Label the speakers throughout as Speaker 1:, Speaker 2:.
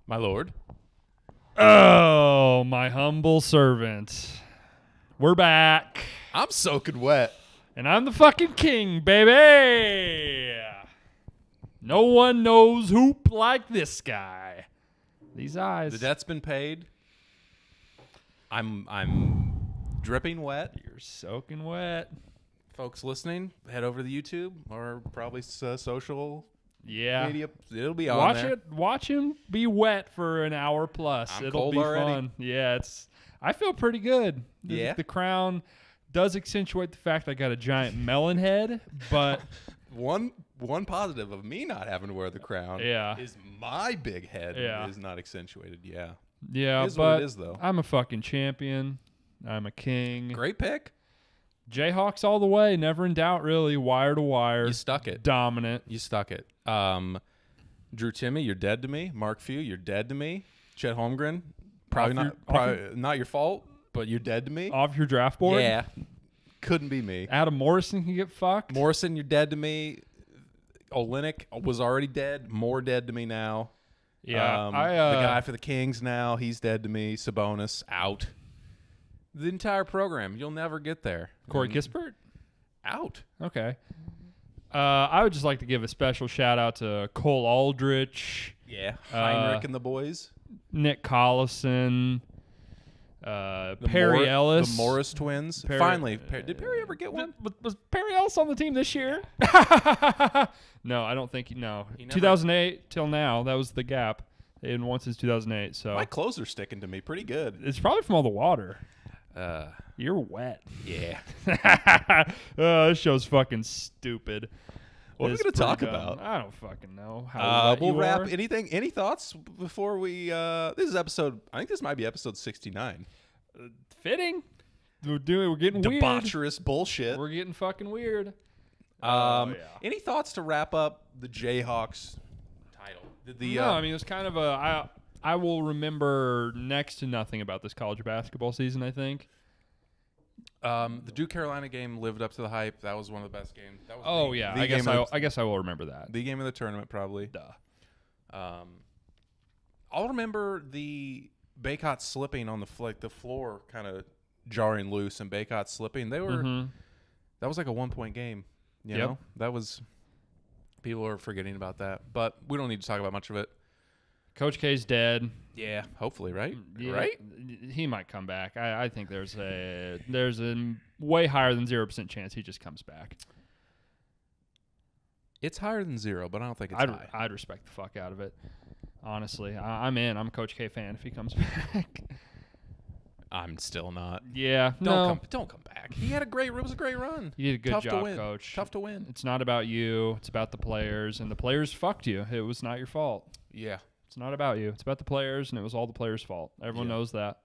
Speaker 1: My lord.
Speaker 2: Oh, my humble servant. We're back.
Speaker 1: I'm soaking wet.
Speaker 2: And I'm the fucking king, baby. No one knows hoop like this guy. These eyes.
Speaker 1: The debt's been paid. I'm dripping wet.
Speaker 2: You're soaking wet.
Speaker 1: Folks listening, head over to the YouTube or probably social
Speaker 2: Yeah.
Speaker 1: media. It'll be on there.
Speaker 2: Watch him be wet for an hour plus.
Speaker 1: I'm
Speaker 2: It'll
Speaker 1: cold
Speaker 2: be
Speaker 1: already.
Speaker 2: fun. Yeah, I feel pretty good.
Speaker 1: Yeah.
Speaker 2: The crown does accentuate the fact I got a giant melon head, but
Speaker 1: One positive of me not having to wear the crown is my big head is not accentuated. Yeah.
Speaker 2: Yeah,
Speaker 1: It is
Speaker 2: but
Speaker 1: what it is, though.
Speaker 2: I'm a fucking champion. I'm a king.
Speaker 1: Great pick.
Speaker 2: Jayhawks all the way. Never in doubt, really. Wire to wire.
Speaker 1: You stuck it.
Speaker 2: Dominant.
Speaker 1: You stuck it. Drew Timme, you're dead to me. Mark Few, you're dead to me. Chet Holmgren, probably not your fault, but you're dead to me.
Speaker 2: Off your draft board?
Speaker 1: Yeah. Couldn't be me.
Speaker 2: Adam Morrison can get fucked.
Speaker 1: Morrison, you're dead to me. Olenek was already dead. More dead to me now.
Speaker 2: Yeah.
Speaker 1: The guy for the Kings now, he's dead to me. Sabonis, out. The entire program, you'll never get there.
Speaker 2: Corey Kispert?
Speaker 1: Out.
Speaker 2: Okay. I would just like to give a special shout out to Cole Aldrich.
Speaker 1: Yeah. Heinrich and the boys.
Speaker 2: Nick Collison. Perry Ellis.
Speaker 1: The Morris twins. Finally. Did Perry ever get one?
Speaker 2: Was Perry Ellis on the team this year? No, I don't think. No. 2008 till now. That was the gap. They hadn't won since 2008. So
Speaker 1: my clothes are sticking to me pretty good.
Speaker 2: It's probably from all the water. You're wet.
Speaker 1: Yeah.
Speaker 2: This show's fucking stupid.
Speaker 1: What are we going to talk about?
Speaker 2: I don't fucking know. How
Speaker 1: we'll wrap. Any thoughts before we? This is episode. I think this might be episode 69.
Speaker 2: Fitting. We're getting weird.
Speaker 1: Debaucherous bullshit.
Speaker 2: We're getting fucking weird.
Speaker 1: Any thoughts to wrap up the Jayhawks title?
Speaker 2: No, I mean it's kind of a. I will remember next to nothing about this college basketball season. I think.
Speaker 1: The Duke Carolina game lived up to the hype. That was one of the best games. That was
Speaker 2: I guess I will remember that.
Speaker 1: The game of the tournament, probably.
Speaker 2: Duh.
Speaker 1: I'll remember the Baycott slipping on the floor, kind of jarring loose, and Baycott slipping. They were. That was like a 1-point game. You know, that was. People are forgetting about that, but we don't need to talk about much of it.
Speaker 2: Coach K's dead.
Speaker 1: Yeah, hopefully, right?
Speaker 2: Yeah,
Speaker 1: right?
Speaker 2: He might come back. I think there's a way higher than 0% chance he just comes back.
Speaker 1: It's higher than 0, but I don't think it's high.
Speaker 2: I'd respect the fuck out of it. Honestly, I'm in. I'm a Coach K fan if he comes back.
Speaker 1: I'm still not.
Speaker 2: Yeah,
Speaker 1: Don't come back. back. He had it was a great run.
Speaker 2: You did a good
Speaker 1: Tough
Speaker 2: job,
Speaker 1: to win.
Speaker 2: Coach.
Speaker 1: Tough to win.
Speaker 2: It's not about you. It's about the players, and the players fucked you. It was not your fault.
Speaker 1: Yeah.
Speaker 2: It's not about you. It's about the players, and it was all the players' fault. Everyone knows that.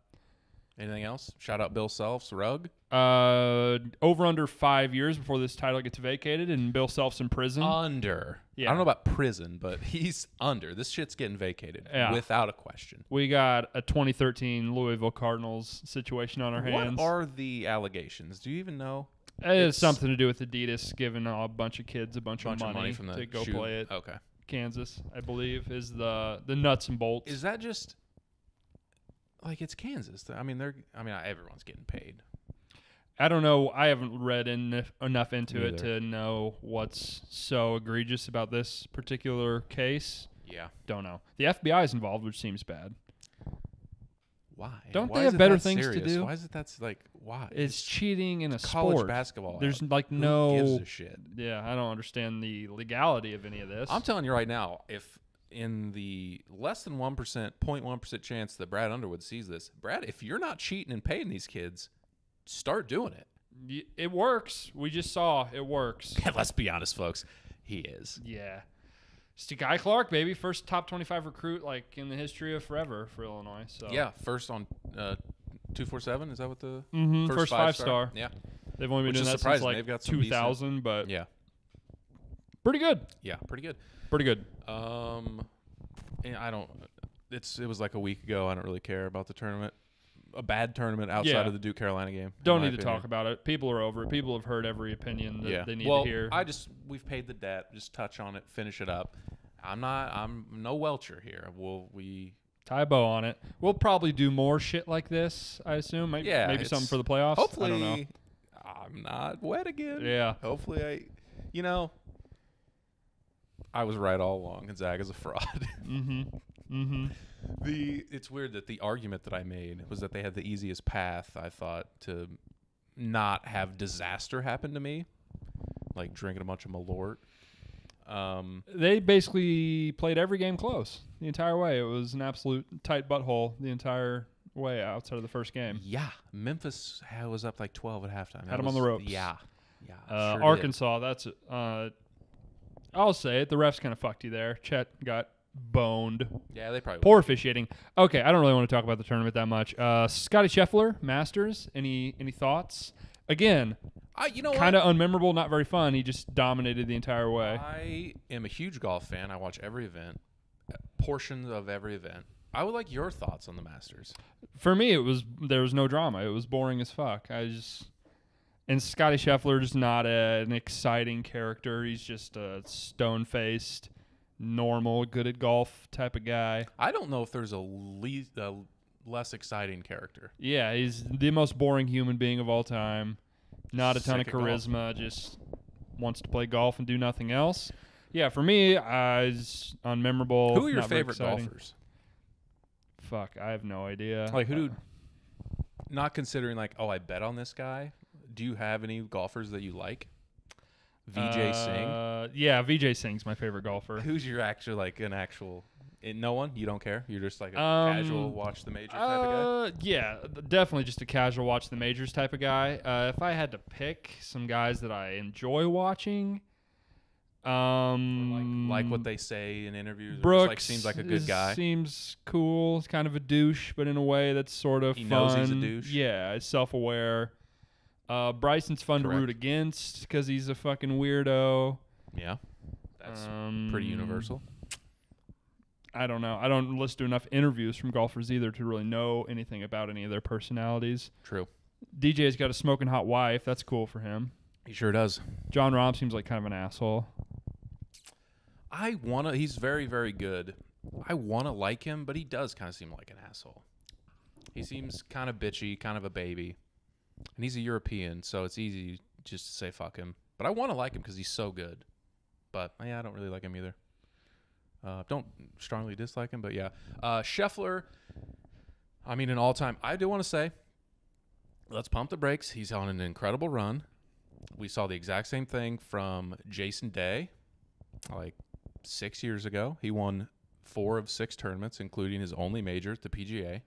Speaker 1: Anything else? Shout out Bill Self's rug.
Speaker 2: Over under 5 years before this title gets vacated, and Bill Self's in prison.
Speaker 1: Under. Yeah. I don't know about prison, but he's under. This shit's getting vacated without a question.
Speaker 2: We got a 2013 Louisville Cardinals situation on our hands.
Speaker 1: What are the allegations? Do you even know?
Speaker 2: It's something to do with Adidas giving a bunch of kids a bunch of money
Speaker 1: from the
Speaker 2: to go play it.
Speaker 1: Okay.
Speaker 2: Kansas, I believe, is the nuts and bolts.
Speaker 1: Is that just like it's Kansas? I mean, everyone's getting paid.
Speaker 2: I don't know. I haven't read enough into it to know what's so egregious about this particular case.
Speaker 1: Yeah.
Speaker 2: Don't know. The FBI is involved, which seems bad.
Speaker 1: Why?
Speaker 2: Don't they have better things to do?
Speaker 1: Why is it that's like why?
Speaker 2: It's cheating in a
Speaker 1: college
Speaker 2: sport.
Speaker 1: Basketball.
Speaker 2: There's like no.
Speaker 1: Who gives a shit?
Speaker 2: Yeah, I don't understand the legality of any of this.
Speaker 1: I'm telling you right now, if in the less than 1%, 0.1% chance that Brad Underwood sees this, Brad, if you're not cheating and paying these kids, start doing it.
Speaker 2: It works. We just saw it works.
Speaker 1: Let's be honest, folks. He is.
Speaker 2: Yeah. Guy Clark, baby, first top 25 recruit like in the history of forever for Illinois. So
Speaker 1: yeah, first on 247. Is that what the
Speaker 2: first five-star?
Speaker 1: Yeah,
Speaker 2: they've only been doing that since like 2000, but
Speaker 1: yeah,
Speaker 2: pretty good.
Speaker 1: Yeah, pretty good.
Speaker 2: Pretty good.
Speaker 1: And I don't. It was like a week ago. I don't really care about the tournament. A bad tournament outside of the Duke Carolina game.
Speaker 2: Don't need to talk about it. People are over it. People have heard every opinion that they need to hear.
Speaker 1: We've paid the debt. Just touch on it, finish it up. I'm no Welcher here.
Speaker 2: Tie a bow on it. We'll probably do more shit like this, I assume. Maybe something for the playoffs.
Speaker 1: Hopefully,
Speaker 2: I don't know.
Speaker 1: I'm not wet again.
Speaker 2: Yeah.
Speaker 1: Hopefully I was right all along. Gonzaga's a fraud. It's weird that the argument that I made was that they had the easiest path, I thought, to not have disaster happen to me, like drinking a bunch of Malort.
Speaker 2: They basically played every game close the entire way. It was an absolute tight butthole the entire way outside of the first game.
Speaker 1: Yeah. Memphis was up like 12 at halftime.
Speaker 2: Had them on the ropes.
Speaker 1: Yeah.
Speaker 2: Sure Arkansas, that's I'll say it. The refs kind of fucked you there. Chet got boned.
Speaker 1: Yeah, they probably
Speaker 2: poor officiating. Okay, I don't really want to talk about the tournament that much. Scotty Scheffler, Masters. Any thoughts? Again, kind of unmemorable, not very fun. He just dominated the entire way.
Speaker 1: I am a huge golf fan. I watch every event, portions of every event. I would like your thoughts on the Masters.
Speaker 2: For me, there was no drama. It was boring as fuck. And Scotty Scheffler is not an exciting character. He's just a stone-faced, normal, good at golf type of guy.
Speaker 1: I don't know if there's a less exciting character.
Speaker 2: Yeah, he's the most boring human being of all time. Not a ton of charisma, just wants to play golf and do nothing else. Yeah, for me, it's unmemorable.
Speaker 1: Who are your favorite golfers?
Speaker 2: Fuck, I have no idea.
Speaker 1: Like who? Not considering like, I bet on this guy. Do you have any golfers that you like? VJ Singh?
Speaker 2: Yeah, VJ Singh's my favorite golfer.
Speaker 1: Who's your no one? You don't care? You're just like a casual watch the majors type of guy?
Speaker 2: Yeah, definitely just a casual watch the majors type of guy. If I had to pick some guys that I enjoy watching,
Speaker 1: like what they say in interviews,
Speaker 2: Brooks
Speaker 1: seems like a good guy.
Speaker 2: Seems cool. He's kind of a douche, but in a way that's sort of fun.
Speaker 1: Knows he's a douche.
Speaker 2: Yeah, he's self-aware. Bryson's fun to root against because he's a fucking weirdo.
Speaker 1: Yeah, that's pretty universal.
Speaker 2: I don't know. I don't listen to enough interviews from golfers either to really know anything about any of their personalities.
Speaker 1: True.
Speaker 2: DJ's got a smoking hot wife. That's cool for him.
Speaker 1: He sure does.
Speaker 2: John Rahm seems like kind of an asshole.
Speaker 1: He's very, very good. I want to like him, but he does kind of seem like an asshole. He seems kind of bitchy, kind of a baby. And he's a European, so it's easy just to say fuck him. But I want to like him because he's so good. But, I don't really like him either. Don't strongly dislike him, but yeah. Scheffler, an all-time. I do want to say, let's pump the brakes. He's on an incredible run. We saw the exact same thing from Jason Day, like 6 years ago. He won 4 of 6 tournaments, including his only major, the PGA.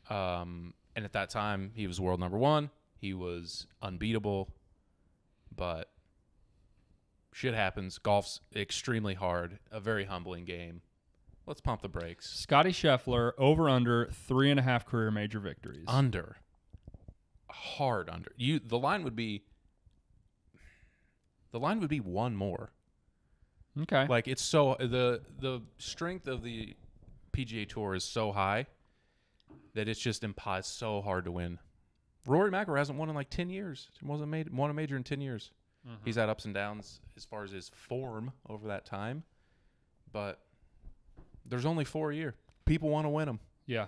Speaker 1: And at that time, he was world number 1. He was unbeatable, but shit happens. Golf's extremely hard, a very humbling game. Let's pump the brakes.
Speaker 2: Scotty Scheffler, over under 3.5 career major victories.
Speaker 1: Under. Hard under. The line would be one more.
Speaker 2: Okay.
Speaker 1: Like, it's so the strength of the PGA Tour is so high that it's just so hard to win. Rory McIlroy hasn't won in like 10 years. He won a major in 10 years. Mm-hmm. He's had ups and downs as far as his form over that time, but there's only 4 a year. People want to win them.
Speaker 2: Yeah.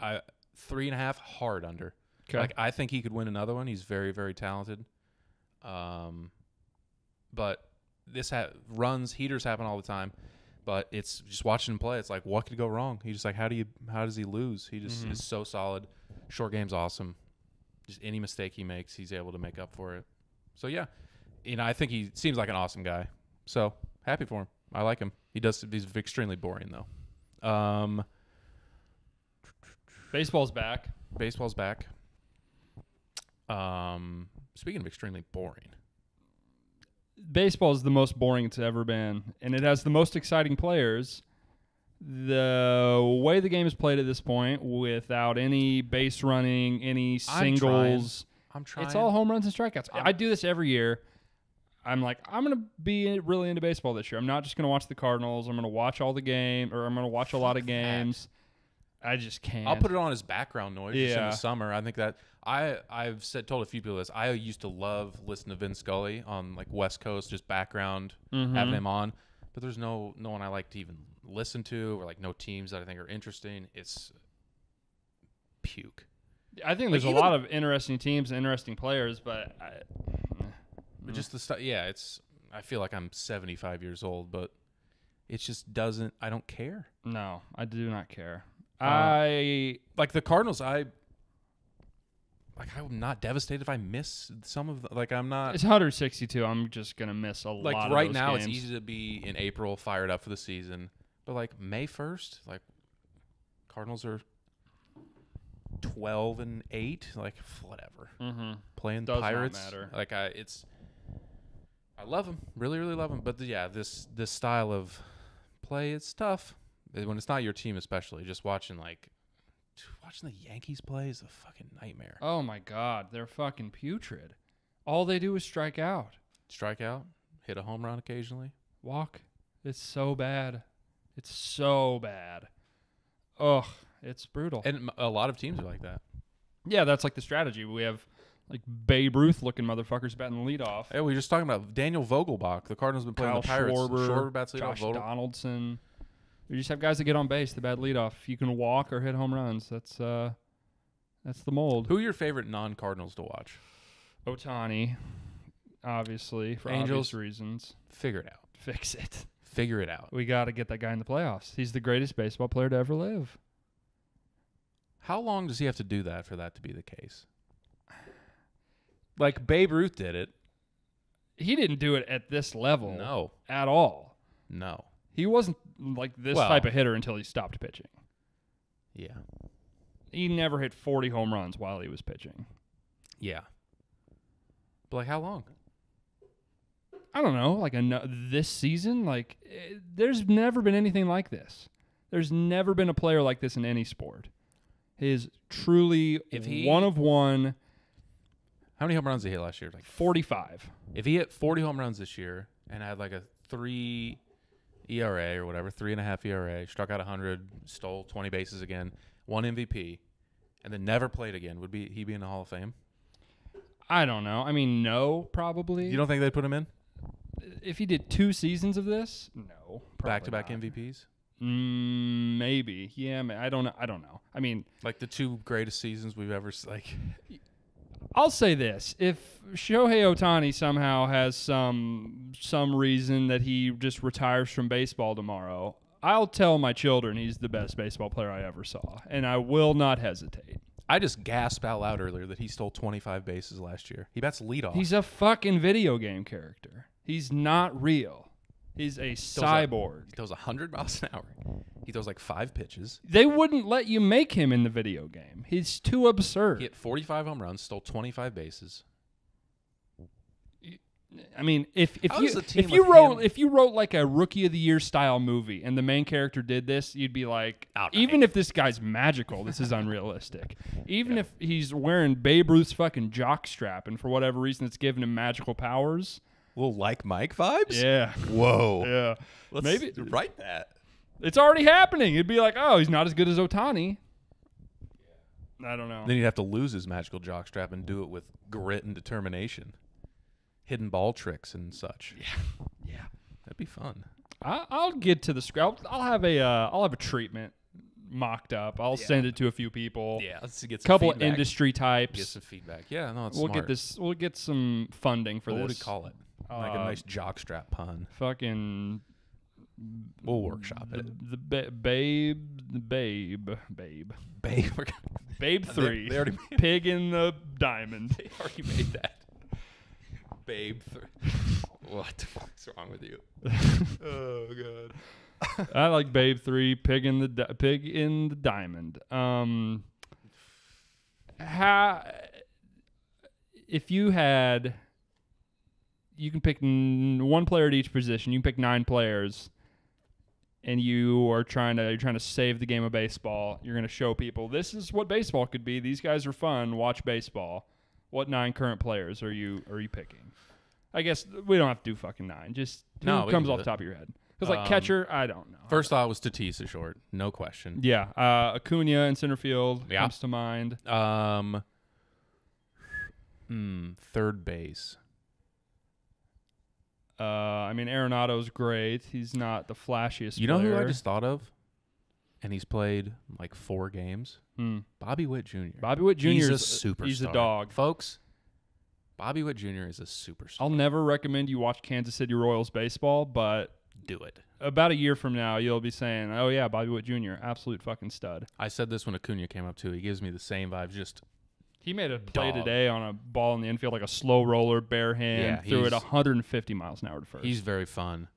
Speaker 1: 3.5 hard under.
Speaker 2: Okay.
Speaker 1: Like, I think he could win another one. He's very, very talented. But heaters happen all the time. But it's just watching him play. It's like, what could go wrong? He's just like, how does he lose? He just is so solid. Short game's awesome. Just any mistake he makes, he's able to make up for it. So yeah, I think he seems like an awesome guy. So happy for him. I like him. He's extremely boring though.
Speaker 2: Baseball's back.
Speaker 1: Speaking of extremely boring,
Speaker 2: baseball is the most boring it's ever been, and it has the most exciting players. The way the game is played at this point, without any base running, any singles,
Speaker 1: I'm trying.
Speaker 2: It's all home runs and strikeouts. I do this every year. I'm like, I'm going to be really into baseball this year. I'm not just going to watch the Cardinals. I'm going to watch all the game, or I'm going to watch a lot of games. I just can't.
Speaker 1: I'll put it on as background noise just in the summer. I think that I've told a few people this. I used to love listening to Vin Scully on like West Coast, just background, having him on. But there's no one I like to even listen to, or like no teams that I think are interesting. It's puke.
Speaker 2: I think there's a lot of interesting teams and interesting players, but
Speaker 1: just the stuff. Yeah, I feel like I'm 75 years old, but it just doesn't. I don't care.
Speaker 2: No, I do not care.
Speaker 1: Like the Cardinals. I'm not devastated if I miss some of I'm not.
Speaker 2: It's 162. I'm just gonna miss a lot.
Speaker 1: Like right
Speaker 2: of those
Speaker 1: now,
Speaker 2: games.
Speaker 1: It's easy to be in April, fired up for the season. But like May 1st, like Cardinals are 12-8. Like whatever. Mm-hmm. Playing the Pirates.
Speaker 2: Not matter.
Speaker 1: Like I love them, really, really love them. But this style of play, it's tough when it's not your team, especially. Just watching the Yankees play is a fucking nightmare.
Speaker 2: Oh my God, they're fucking putrid. All they do is strike out.
Speaker 1: Strike out, hit a home run occasionally.
Speaker 2: Walk. It's so bad. It's so bad. Ugh, it's brutal.
Speaker 1: And a lot of teams are like that.
Speaker 2: Yeah, that's like the strategy. We have like Babe Ruth looking motherfuckers batting the leadoff.
Speaker 1: Hey, we were just talking about Daniel Vogelbach. The Cardinals have been playing
Speaker 2: Kyle
Speaker 1: the Pirates.
Speaker 2: Schwarber
Speaker 1: bats leadoff.
Speaker 2: Josh Donaldson. You just have guys that get on base, the bad leadoff. If you can walk or hit home runs, that's the mold.
Speaker 1: Who are your favorite non-Cardinals to watch?
Speaker 2: Ohtani, obviously, for
Speaker 1: Angels,
Speaker 2: obvious reasons.
Speaker 1: Figure it out.
Speaker 2: Fix it.
Speaker 1: Figure it out.
Speaker 2: We got to get that guy in the playoffs. He's the greatest baseball player to ever live.
Speaker 1: How long does he have to do that for that to be the case? Like Babe Ruth did it.
Speaker 2: He didn't do it at this level.
Speaker 1: No.
Speaker 2: At all.
Speaker 1: No.
Speaker 2: He wasn't like this type of hitter until he stopped pitching.
Speaker 1: Yeah.
Speaker 2: He never hit 40 home runs while he was pitching.
Speaker 1: Yeah. But like how long?
Speaker 2: I don't know. Like this season, there's never been anything like this. There's never been a player like this in any sport. He is truly one of one.
Speaker 1: How many home runs did he hit last year?
Speaker 2: 45.
Speaker 1: If he hit 40 home runs this year and had like a 3 ERA or whatever, 3.5 ERA, struck out 100, stole 20 bases again, won MVP, and then never played again, would he be in the Hall of Fame?
Speaker 2: I don't know. I mean, no, probably.
Speaker 1: You don't think they'd put him in?
Speaker 2: If he did 2 seasons of this, no.
Speaker 1: Back-to-back MVPs?
Speaker 2: Maybe. Yeah, I don't know. I mean,
Speaker 1: like the 2 greatest seasons we've ever
Speaker 2: I'll say this: if Shohei Ohtani somehow has some reason that he just retires from baseball tomorrow, I'll tell my children he's the best baseball player I ever saw, and I will not hesitate.
Speaker 1: I just gasped out loud earlier that he stole 25 bases last year. He bats leadoff.
Speaker 2: He's a fucking video game character. He's not real. He's a cyborg.
Speaker 1: He goes 100 miles an hour. He throws like 5 pitches.
Speaker 2: They wouldn't let you make him in the video game. He's too absurd.
Speaker 1: He hit 45 home runs, stole 25 bases.
Speaker 2: I mean, if you wrote like a Rookie of the Year style movie and the main character did this, you'd be like, even if this guy's magical, this is unrealistic. Even if he's wearing Babe Ruth's fucking jockstrap and for whatever reason it's giving him magical powers.
Speaker 1: Well, like Mike vibes?
Speaker 2: Yeah.
Speaker 1: Whoa.
Speaker 2: Yeah.
Speaker 1: Let's
Speaker 2: maybe
Speaker 1: write that.
Speaker 2: It's already happening. It'd be like, oh, he's not as good as Ohtani. I don't know.
Speaker 1: Then he'd have to lose his magical jockstrap and do it with grit and determination. Hidden ball tricks and such.
Speaker 2: Yeah.
Speaker 1: That'd be fun.
Speaker 2: I'll get to the script. I'll have a treatment mocked up. I'll send it to a few people.
Speaker 1: Yeah, let's get some
Speaker 2: couple
Speaker 1: feedback.
Speaker 2: Industry types.
Speaker 1: Get some feedback. Yeah, no, it's
Speaker 2: we'll
Speaker 1: smart.
Speaker 2: get this. We'll get some funding for
Speaker 1: What
Speaker 2: this.
Speaker 1: would we call it? Like a nice jockstrap pun.
Speaker 2: Fucking.
Speaker 1: We'll workshop it.
Speaker 2: The babe. Babe 3.
Speaker 1: They already made
Speaker 2: Pig in the Diamond.
Speaker 1: They already made that. Babe 3. What the fuck's wrong with you? Oh god.
Speaker 2: I like Babe 3. Pig in the Diamond. If you had, you can pick one player at each position. You can pick 9 players. And you're trying to save the game of baseball. You're going to show people this is what baseball could be. These guys are fun. Watch baseball. What 9 current players are you picking? I guess we don't have to do fucking 9. Just who comes off the top of your head. Because like catcher, I don't know.
Speaker 1: First thought was Tatis short, no question.
Speaker 2: Yeah, Acuna in center field comes to mind.
Speaker 1: Third base.
Speaker 2: I mean, Arenado's great. He's not the flashiest
Speaker 1: You know
Speaker 2: player.
Speaker 1: who I just thought of? And he's played like 4 games. Bobby Witt Jr.
Speaker 2: Bobby Witt Jr.
Speaker 1: He's a
Speaker 2: is
Speaker 1: superstar.
Speaker 2: He's a dog.
Speaker 1: Folks, Bobby Witt Jr. is a superstar.
Speaker 2: I'll never recommend you watch Kansas City Royals baseball, but
Speaker 1: do it.
Speaker 2: About a year from now, you'll be saying, oh, yeah, Bobby Witt Jr., absolute fucking stud.
Speaker 1: I said this when Acuna came up, too. He gives me the same vibes, just
Speaker 2: he made a play today on a ball in the infield, like a slow roller, bare hand, threw it 150 miles an hour to first.
Speaker 1: He's very fun,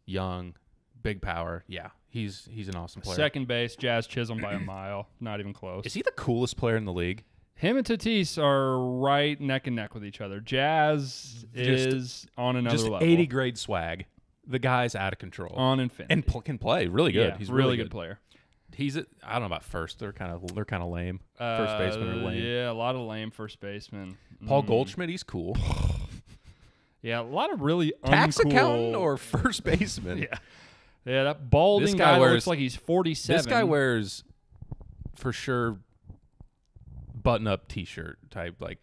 Speaker 1: young, big power. Yeah, he's an awesome player.
Speaker 2: Second base, Jazz Chisholm by a mile. Not even close.
Speaker 1: Is he the coolest player in the league?
Speaker 2: Him and Tatis are right neck and neck with each other. Jazz is on another level.
Speaker 1: 80 grade swag. The guy's out of control.
Speaker 2: On infinity.
Speaker 1: And can play really good.
Speaker 2: Yeah,
Speaker 1: he's
Speaker 2: really good player.
Speaker 1: I don't know about first. They're kind of lame. First basemen are lame.
Speaker 2: Yeah, a lot of lame first basemen.
Speaker 1: Paul Goldschmidt, he's cool.
Speaker 2: Yeah, a lot of really
Speaker 1: tax
Speaker 2: uncool
Speaker 1: accountant or first baseman.
Speaker 2: Yeah, that balding guy looks like he's 47.
Speaker 1: This guy wears, for sure, button-up T-shirt type, like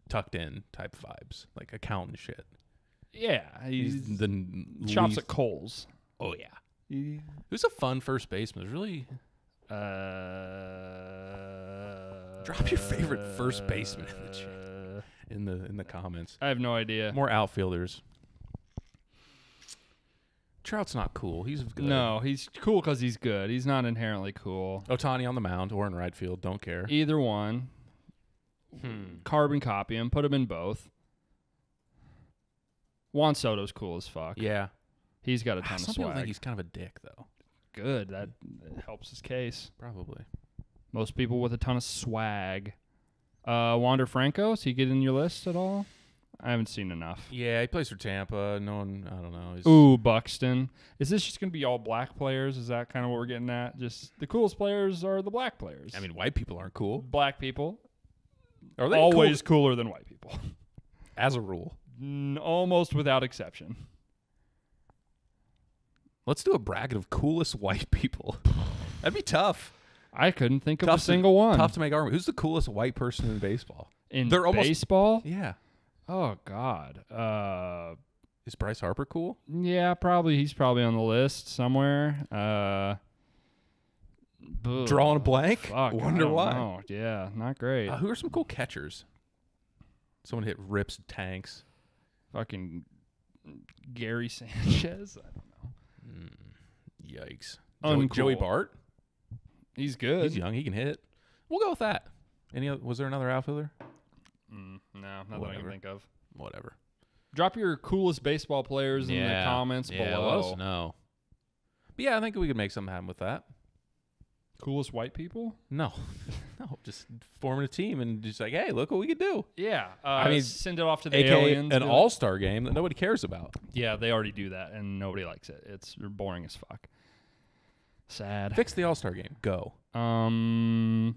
Speaker 1: tucked in type vibes, like accountant shit.
Speaker 2: Yeah,
Speaker 1: he's the
Speaker 2: shops at Kohl's.
Speaker 1: Oh yeah. Who's a fun first baseman? There's really. Drop your favorite first baseman in the comments.
Speaker 2: I have no idea.
Speaker 1: More outfielders. Trout's not cool. He's good.
Speaker 2: No, he's cool because he's good. He's not inherently cool.
Speaker 1: Ohtani on the mound or in right field. Don't care.
Speaker 2: Either one. Carbon copy him. Put him in both. Juan Soto's cool as fuck.
Speaker 1: Yeah.
Speaker 2: He's got a ton of
Speaker 1: Some
Speaker 2: swag.
Speaker 1: people think he's kind of a dick, though.
Speaker 2: Good. That helps his case.
Speaker 1: Probably.
Speaker 2: Most people with a ton of swag. Wander Franco, does he get in your list at all? I haven't seen enough.
Speaker 1: Yeah, he plays for Tampa. No one, I don't know.
Speaker 2: Ooh, Buxton. Is this just going to be all black players? Is that kind of what we're getting at? Just the coolest players are the black players.
Speaker 1: I mean, white people aren't cool.
Speaker 2: Black people
Speaker 1: are they
Speaker 2: always cooler than white people.
Speaker 1: As a rule.
Speaker 2: Almost without exception.
Speaker 1: Let's do a bracket of coolest white people. That'd be tough.
Speaker 2: I couldn't think of a single one.
Speaker 1: Tough to make argument. Who's the coolest white person in baseball?
Speaker 2: They're baseball?
Speaker 1: Yeah.
Speaker 2: Oh, God.
Speaker 1: Is Bryce Harper cool?
Speaker 2: Yeah, probably. He's probably on the list somewhere.
Speaker 1: Drawing a blank?
Speaker 2: Fuck,
Speaker 1: Wonder why.
Speaker 2: know. Yeah, not great.
Speaker 1: Who are some cool catchers? Someone hit rips tanks.
Speaker 2: Fucking Gary Sanchez? I don't know.
Speaker 1: Yikes.
Speaker 2: Uncool.
Speaker 1: Joey Bart?
Speaker 2: He's good.
Speaker 1: He's young. He can hit. We'll go with that. Was there another outfielder?
Speaker 2: No, not that I can think of.
Speaker 1: Whatever.
Speaker 2: Drop your coolest baseball players in the comments below.
Speaker 1: Let us know. But yeah, I think we could make something happen with that.
Speaker 2: Coolest white people?
Speaker 1: No, just forming a team and just like, hey, look what we could do.
Speaker 2: Yeah,
Speaker 1: I mean,
Speaker 2: send it off to the
Speaker 1: AKA
Speaker 2: aliens.
Speaker 1: an all-star game that nobody cares about.
Speaker 2: Yeah, they already do that, and nobody likes it. It's boring as fuck. Sad.
Speaker 1: Fix the all-star game. Go. I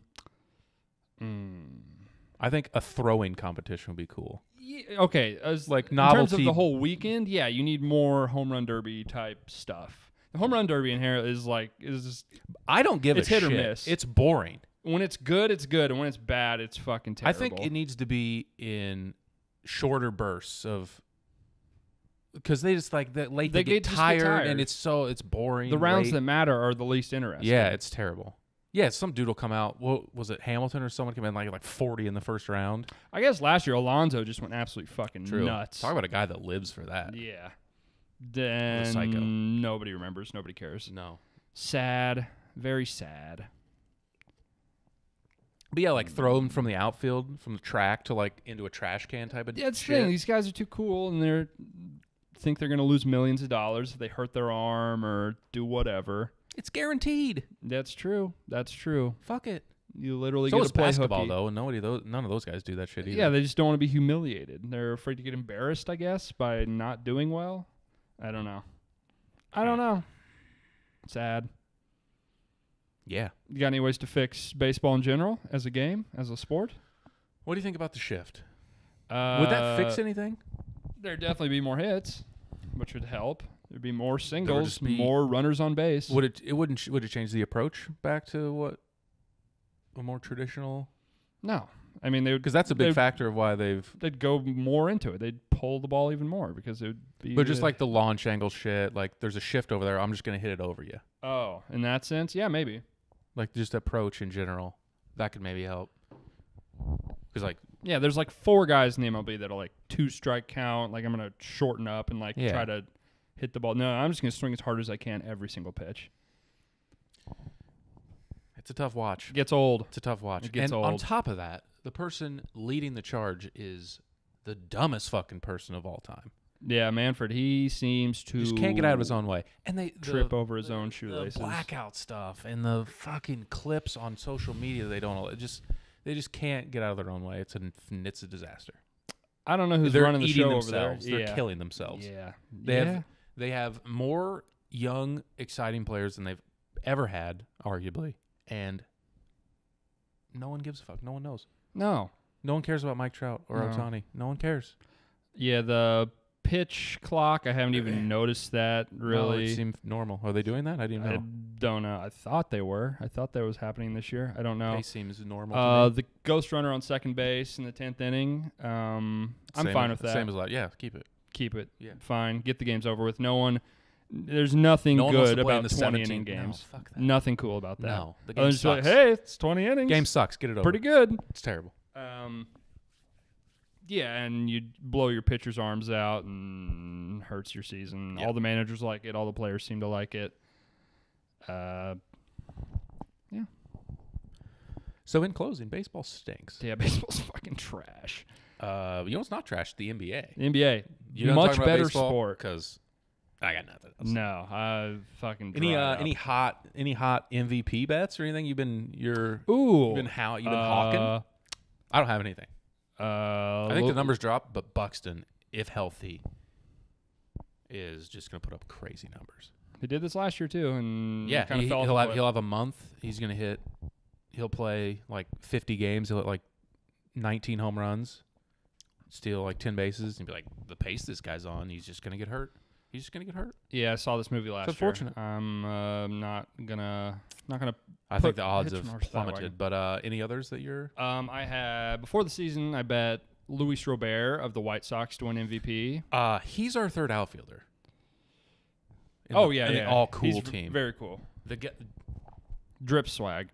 Speaker 1: think a throwing competition would be cool.
Speaker 2: Yeah, okay, as
Speaker 1: Like
Speaker 2: in
Speaker 1: novelty.
Speaker 2: terms of the whole weekend, yeah, you need more home run derby type stuff. The home run derby in here is just,
Speaker 1: I don't give
Speaker 2: it's
Speaker 1: a
Speaker 2: hit
Speaker 1: shit.
Speaker 2: or miss.
Speaker 1: It's boring.
Speaker 2: When it's good, it's good, and when it's bad, it's fucking terrible.
Speaker 1: I think it needs to be in shorter bursts of because they just like that late they get tired and it's boring.
Speaker 2: The rounds
Speaker 1: late.
Speaker 2: that matter are the least interesting.
Speaker 1: Yeah, it's terrible. Yeah, some dude will come out. What was it, Hamilton or someone come in like 40 in the first round?
Speaker 2: I guess last year Alonso just went absolutely fucking
Speaker 1: True.
Speaker 2: nuts.
Speaker 1: Talk about a guy that lives for that.
Speaker 2: Yeah. Then
Speaker 1: psycho.
Speaker 2: Nobody remembers. Nobody cares.
Speaker 1: No.
Speaker 2: Sad. Very sad.
Speaker 1: But yeah, like throw them from the outfield, from the track to like into a trash can type of
Speaker 2: Yeah, it's the
Speaker 1: shit.
Speaker 2: thing. These guys are too cool, and think they're going to lose millions of dollars if they hurt their arm or do whatever.
Speaker 1: It's guaranteed.
Speaker 2: That's true. That's true.
Speaker 1: Fuck it.
Speaker 2: You literally
Speaker 1: So
Speaker 2: get
Speaker 1: is
Speaker 2: to play
Speaker 1: basketball
Speaker 2: hooky.
Speaker 1: though, and none of those guys do that shit either.
Speaker 2: Yeah, they just don't want to be humiliated. They're afraid to get embarrassed, I guess, by not doing well. I don't know. Sad.
Speaker 1: Yeah.
Speaker 2: You got any ways to fix baseball in general as a game, as a sport?
Speaker 1: What do you think about the shift? Would that fix anything?
Speaker 2: There'd definitely be more hits, which would help. There'd be more singles,
Speaker 1: be
Speaker 2: more runners on base.
Speaker 1: Would it change the approach back to what a more traditional?
Speaker 2: No. I mean,
Speaker 1: because that's a big factor of why
Speaker 2: they'd go more into it. They'd pull the ball even more because it would be.
Speaker 1: But just like the launch angle shit, like there's a shift over there. I'm just gonna hit it over you.
Speaker 2: Oh, in that sense, yeah, maybe.
Speaker 1: Like just approach in general, that could maybe help. Because like
Speaker 2: yeah, there's like 4 guys in the MLB that'll like 2-strike count. Like I'm gonna shorten up and like try to hit the ball. No, I'm just gonna swing as hard as I can every single pitch.
Speaker 1: It's a tough watch.
Speaker 2: It gets old.
Speaker 1: It's a tough watch.
Speaker 2: It gets
Speaker 1: and
Speaker 2: old.
Speaker 1: On top of that, the person leading the charge is the dumbest fucking person of all time.
Speaker 2: Yeah, Manfred, he seems to
Speaker 1: just can't get out of his own way. And they
Speaker 2: trip over his own shoelaces.
Speaker 1: The blackout stuff and the fucking clips on social media they just can't get out of their own way. It's a disaster.
Speaker 2: I don't know who's
Speaker 1: They're
Speaker 2: running the
Speaker 1: eating
Speaker 2: show
Speaker 1: themselves.
Speaker 2: over there.
Speaker 1: They're killing themselves.
Speaker 2: Yeah.
Speaker 1: They have more young, exciting players than they've ever had, arguably, and no one gives a fuck. No one knows.
Speaker 2: No
Speaker 1: one cares about Mike Trout or Ohtani. No one cares.
Speaker 2: Yeah, the pitch clock, I haven't even noticed that, really.
Speaker 1: No, it seemed normal. Are they doing that? I didn't know.
Speaker 2: I don't know. I thought they were. I thought that was happening this year. I don't know.
Speaker 1: It seems normal to me.
Speaker 2: The ghost runner on second base in the 10th inning, I'm fine with that.
Speaker 1: Same as that. Yeah, keep it.
Speaker 2: Keep it.
Speaker 1: Yeah.
Speaker 2: Fine. Get the games over with. There's nothing good about 20-inning games.
Speaker 1: No, fuck that.
Speaker 2: Nothing cool about that.
Speaker 1: No, the game sucks.
Speaker 2: Like, hey, it's 20 innings.
Speaker 1: Game sucks. Get it over.
Speaker 2: Pretty good.
Speaker 1: It's terrible.
Speaker 2: Yeah, and you blow your pitcher's arms out and hurts your season. Yep. All the managers like it. All the players seem to like it. Yeah.
Speaker 1: So in closing, baseball stinks.
Speaker 2: Yeah, baseball's fucking trash.
Speaker 1: You know what's not trash? The NBA.
Speaker 2: The NBA.
Speaker 1: You know
Speaker 2: much better sport.
Speaker 1: Because I got nothing else.
Speaker 2: No, I fucking
Speaker 1: any hot MVP bets or anything you've been hawking? I don't have anything. I think the numbers drop, but Buxton, if healthy, is just going to put up crazy numbers.
Speaker 2: He did this last year too, and
Speaker 1: yeah,
Speaker 2: kind of
Speaker 1: he'll have a month. He'll play like 50 games. He'll hit like 19 home runs, steal like 10 bases, and be like, the pace this guy's on, he's just going to get hurt. Yeah, I saw this movie last year. It's unfortunate.
Speaker 2: I'm not gonna.
Speaker 1: I think the odds have plummeted. But any others that you're?
Speaker 2: I had before the season. I bet Luis Robert of the White Sox to win MVP.
Speaker 1: He's our third outfielder.
Speaker 2: Yeah.
Speaker 1: All cool
Speaker 2: he's
Speaker 1: team.
Speaker 2: Very cool.
Speaker 1: Drip
Speaker 2: swag.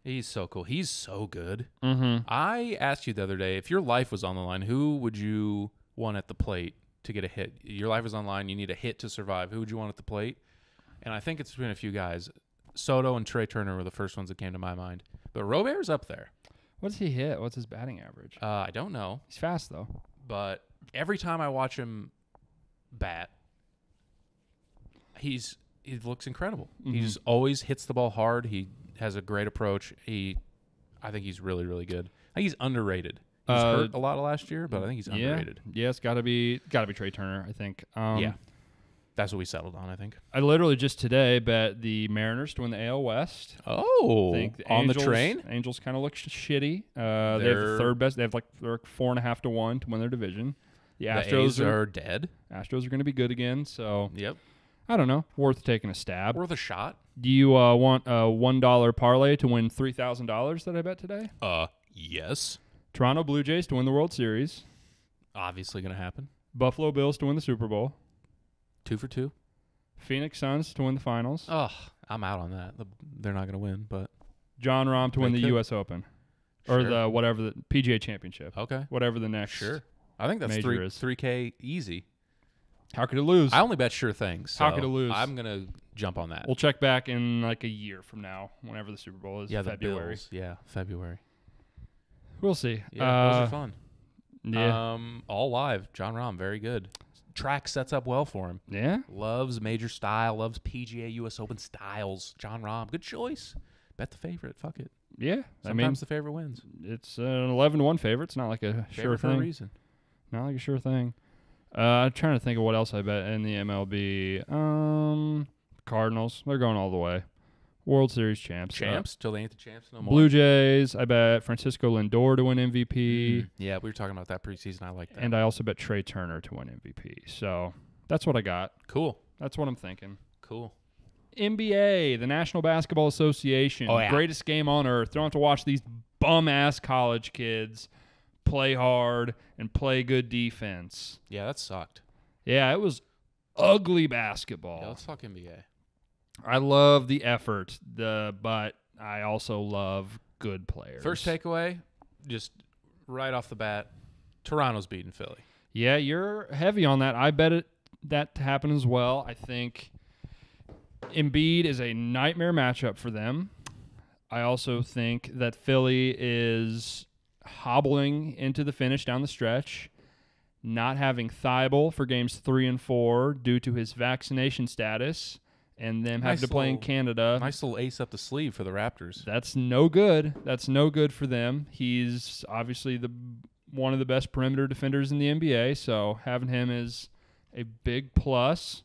Speaker 1: He's so cool. He's so good.
Speaker 2: Mm-hmm.
Speaker 1: I asked you the other day, if your life was on the line, who would you want at the plate to get a hit? Your life is on the line. You need a hit to survive. Who would you want at the plate? And I think it's between a few guys. Soto and Trey Turner were the first ones that came to my mind. But Robert's up there.
Speaker 2: What does he hit? What's his batting average?
Speaker 1: I don't know.
Speaker 2: He's fast, though. But
Speaker 1: every time I watch him bat, he's he looks incredible. He just always hits the ball hard. He has a great approach. I think he's really, really good. I think he's underrated. He was hurt a lot last year, but I think he's underrated.
Speaker 2: Yeah, it's got to be Trey Turner, I think.
Speaker 1: Yeah. That's what we settled on, I think.
Speaker 2: I literally just today bet the Mariners to win the AL West.
Speaker 1: Oh, on the train?
Speaker 2: Angels kind of look shitty. They have the third best. They're 4.5 to 1 to win their division. The Astros
Speaker 1: are dead.
Speaker 2: Astros are going to be good again. So
Speaker 1: yep.
Speaker 2: I don't know. Worth taking a stab.
Speaker 1: Worth a shot.
Speaker 2: Do you want a $1 parlay to win $3,000 that I bet today?
Speaker 1: Yes.
Speaker 2: Toronto Blue Jays to win the World Series.
Speaker 1: Obviously going to happen.
Speaker 2: Buffalo Bills to win the Super Bowl.
Speaker 1: 2 for 2.
Speaker 2: Phoenix Suns to win the finals.
Speaker 1: Oh, I'm out on that. They're not going to win, but
Speaker 2: John Rahm to win the U.S. Open. Or the PGA Championship.
Speaker 1: Okay.
Speaker 2: Whatever the next.
Speaker 1: Sure. I think that's
Speaker 2: major is.
Speaker 1: 3K easy.
Speaker 2: How could it lose?
Speaker 1: I only bet sure things. So
Speaker 2: how could it lose?
Speaker 1: I'm going to jump on that.
Speaker 2: We'll check back in like a year from now, whenever the Super Bowl is.
Speaker 1: Yeah,
Speaker 2: February.
Speaker 1: The Bills. Yeah, February.
Speaker 2: We'll see.
Speaker 1: Yeah, those are fun.
Speaker 2: Yeah.
Speaker 1: All live. John Rahm, very good. Track sets up well for him.
Speaker 2: Yeah.
Speaker 1: Loves major style. Loves PGA US Open styles. John Rahm, good choice. Bet the favorite. Fuck it.
Speaker 2: Yeah.
Speaker 1: Sometimes the favorite wins.
Speaker 2: It's an 11-1 favorite. It's not like a sure thing.
Speaker 1: For a reason.
Speaker 2: Not like a sure thing. I'm trying to think of what else I bet in the MLB. Cardinals. They're going all the way. World Series champs.
Speaker 1: Till they ain't the champs no more.
Speaker 2: Blue Jays. I bet Francisco Lindor to win MVP.
Speaker 1: Yeah, we were talking about that preseason. I like that.
Speaker 2: And I also bet Trey Turner to win MVP. So that's what I got.
Speaker 1: Cool.
Speaker 2: That's what I'm thinking.
Speaker 1: Cool.
Speaker 2: NBA, the National Basketball Association.
Speaker 1: Oh, yeah.
Speaker 2: Greatest game on earth. Don't have to watch these bum-ass college kids play hard and play good defense.
Speaker 1: Yeah, that sucked.
Speaker 2: Yeah, it was ugly basketball.
Speaker 1: Yeah, let's talk NBA.
Speaker 2: I love the effort, but I also love good players.
Speaker 1: First takeaway, just right off the bat, Toronto's beating Philly.
Speaker 2: Yeah, you're heavy on that. I bet that to happen as well. I think Embiid is a nightmare matchup for them. I also think that Philly is hobbling into the finish down the stretch, not having Thibault for games 3 and 4 due to his vaccination status, and them having to play in Canada.
Speaker 1: Nice little ace up the sleeve for the Raptors.
Speaker 2: That's no good. That's no good for them. He's obviously one of the best perimeter defenders in the NBA, so having him is a big plus.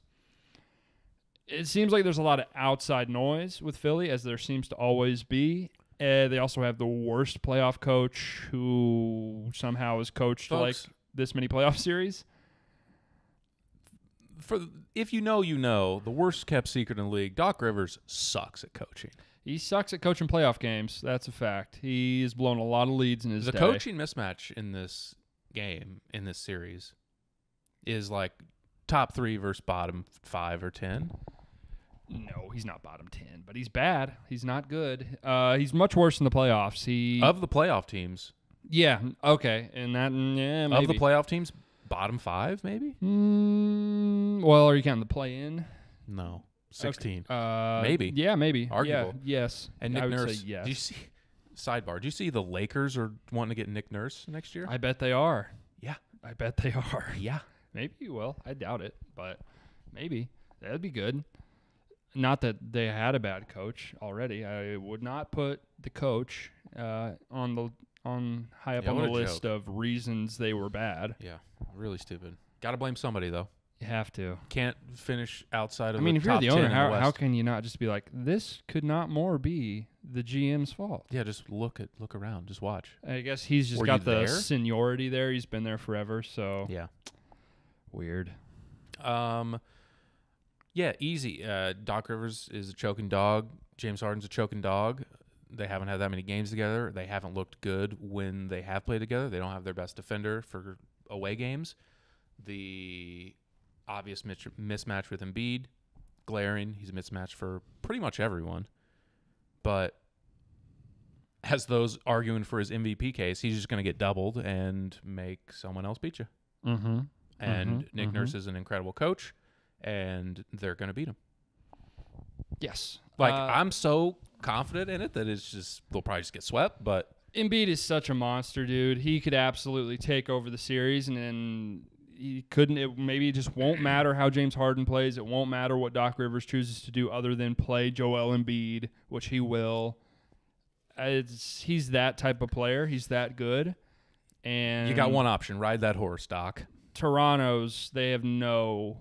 Speaker 2: It seems like there's a lot of outside noise with Philly, as there seems to always be. They also have the worst playoff coach who somehow has coached like this many playoff series.
Speaker 1: If you know, the worst kept secret in the league, Doc Rivers sucks at coaching.
Speaker 2: He sucks at coaching playoff games. That's a fact. He's blown a lot of leads in his day.
Speaker 1: The coaching mismatch in this game, in this series, is like top 3 versus bottom 5 or 10.
Speaker 2: No, he's not bottom 10, but he's bad. He's not good. He's much worse in the playoffs.
Speaker 1: Of the playoff teams.
Speaker 2: Yeah, okay. And that, yeah, maybe.
Speaker 1: Of the playoff teams, bottom 5, maybe?
Speaker 2: Well, are you counting the play-in?
Speaker 1: No. 16.
Speaker 2: Okay.
Speaker 1: Maybe.
Speaker 2: Yeah, maybe.
Speaker 1: Arguable.
Speaker 2: Yeah, yes.
Speaker 1: And Nick
Speaker 2: I would
Speaker 1: Nurse.
Speaker 2: say yes.
Speaker 1: Do you see, sidebar, do you see the Lakers are wanting to get Nick Nurse next year?
Speaker 2: I bet they are.
Speaker 1: Yeah.
Speaker 2: I bet they are.
Speaker 1: Yeah.
Speaker 2: Maybe. Well, I doubt it, but maybe. That'd be good. Not that they had a bad coach already. I would not put the coach high up on the list of reasons they were bad.
Speaker 1: Yeah, really stupid. Got to blame somebody though.
Speaker 2: You have to.
Speaker 1: Can't finish outside of.
Speaker 2: I mean, if you're the owner, how
Speaker 1: West.
Speaker 2: can you not just be like, this could not more be the GM's fault?
Speaker 1: Yeah, just look around, just watch.
Speaker 2: I guess he's just got the seniority there. He's been there forever, so
Speaker 1: yeah,
Speaker 2: weird.
Speaker 1: Yeah, easy. Doc Rivers is a choking dog. James Harden's a choking dog. They haven't had that many games together. They haven't looked good when they have played together. They don't have their best defender for away games. The obvious mismatch with Embiid, glaring. He's a mismatch for pretty much everyone. But as those arguing for his MVP case, he's just going to get doubled and make someone else beat you.
Speaker 2: Mm-hmm.
Speaker 1: And Nick Nurse is an incredible coach. And they're going to beat him.
Speaker 2: Yes.
Speaker 1: Like, I'm so confident in it that it's just, they'll probably just get swept, but.
Speaker 2: Embiid is such a monster, dude. He could absolutely take over the series, and then he couldn't. Maybe it just won't matter how James Harden plays. It won't matter what Doc Rivers chooses to do other than play Joel Embiid, which he will. He's that type of player. He's that good. And
Speaker 1: you got one option. Ride that horse, Doc.
Speaker 2: Toronto's, they have no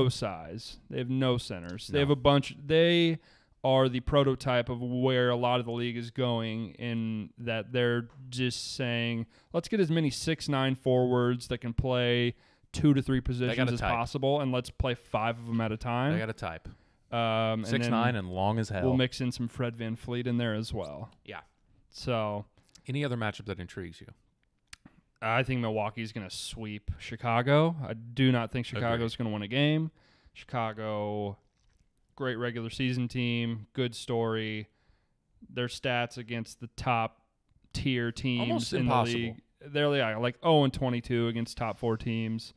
Speaker 2: size. They have no centers.
Speaker 1: No.
Speaker 2: They have a bunch. They are the prototype of where a lot of the league is going, in that they're just saying, let's get as many 6'9" forwards that can play 2 to 3 positions as possible, and let's play 5 of them at a time.
Speaker 1: They got to type.
Speaker 2: 6'9"
Speaker 1: and long as hell.
Speaker 2: We'll mix in some Fred VanVleet in there as well.
Speaker 1: Yeah.
Speaker 2: So,
Speaker 1: any other matchup that intrigues you?
Speaker 2: I think Milwaukee's going to sweep Chicago. I do not think Chicago's going to win a game. Chicago, great regular season team, good story. Their stats against the top tier teams
Speaker 1: almost
Speaker 2: in
Speaker 1: impossible.
Speaker 2: the league, they're like 0-22 against top 4 teams.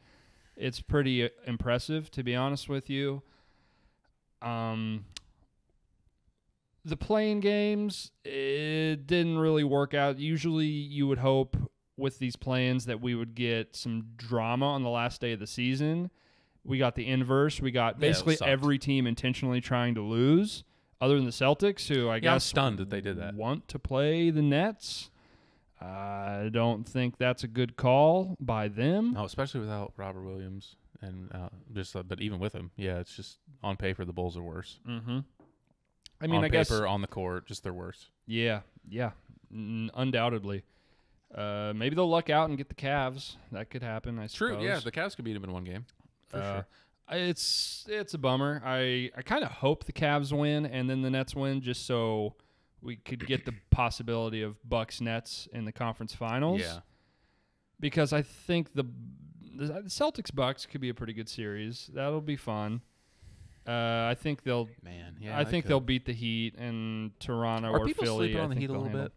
Speaker 2: It's pretty impressive, to be honest with you. The playing games, it didn't really work out. Usually you would hope with these plans that we would get some drama on the last day of the season. We got the inverse. We got basically every team intentionally trying to lose, other than the Celtics, who I guess
Speaker 1: I'm stunned that they did that.
Speaker 2: Want to play the Nets. I don't think that's a good call by them.
Speaker 1: No, especially without Robert Williams. And but even with him, yeah, it's just on paper the Bulls are worse.
Speaker 2: Mm-hmm. I mean,
Speaker 1: on
Speaker 2: I guess
Speaker 1: on the court, just they're worse.
Speaker 2: Yeah, undoubtedly. Maybe they'll luck out and get the Cavs. That could happen, I suppose.
Speaker 1: True, yeah, the Cavs could beat them in one game. For sure.
Speaker 2: It's a bummer. I kind of hope the Cavs win and then the Nets win, just so we could get the possibility of Bucks-Nets in the conference finals.
Speaker 1: Yeah.
Speaker 2: Because I think the Celtics-Bucks could be a pretty good series. That'll be fun. I think they'll.
Speaker 1: Man, yeah.
Speaker 2: I think they'll beat the Heat, and Toronto or Philly.
Speaker 1: Are people sleeping on the Heat a little bit?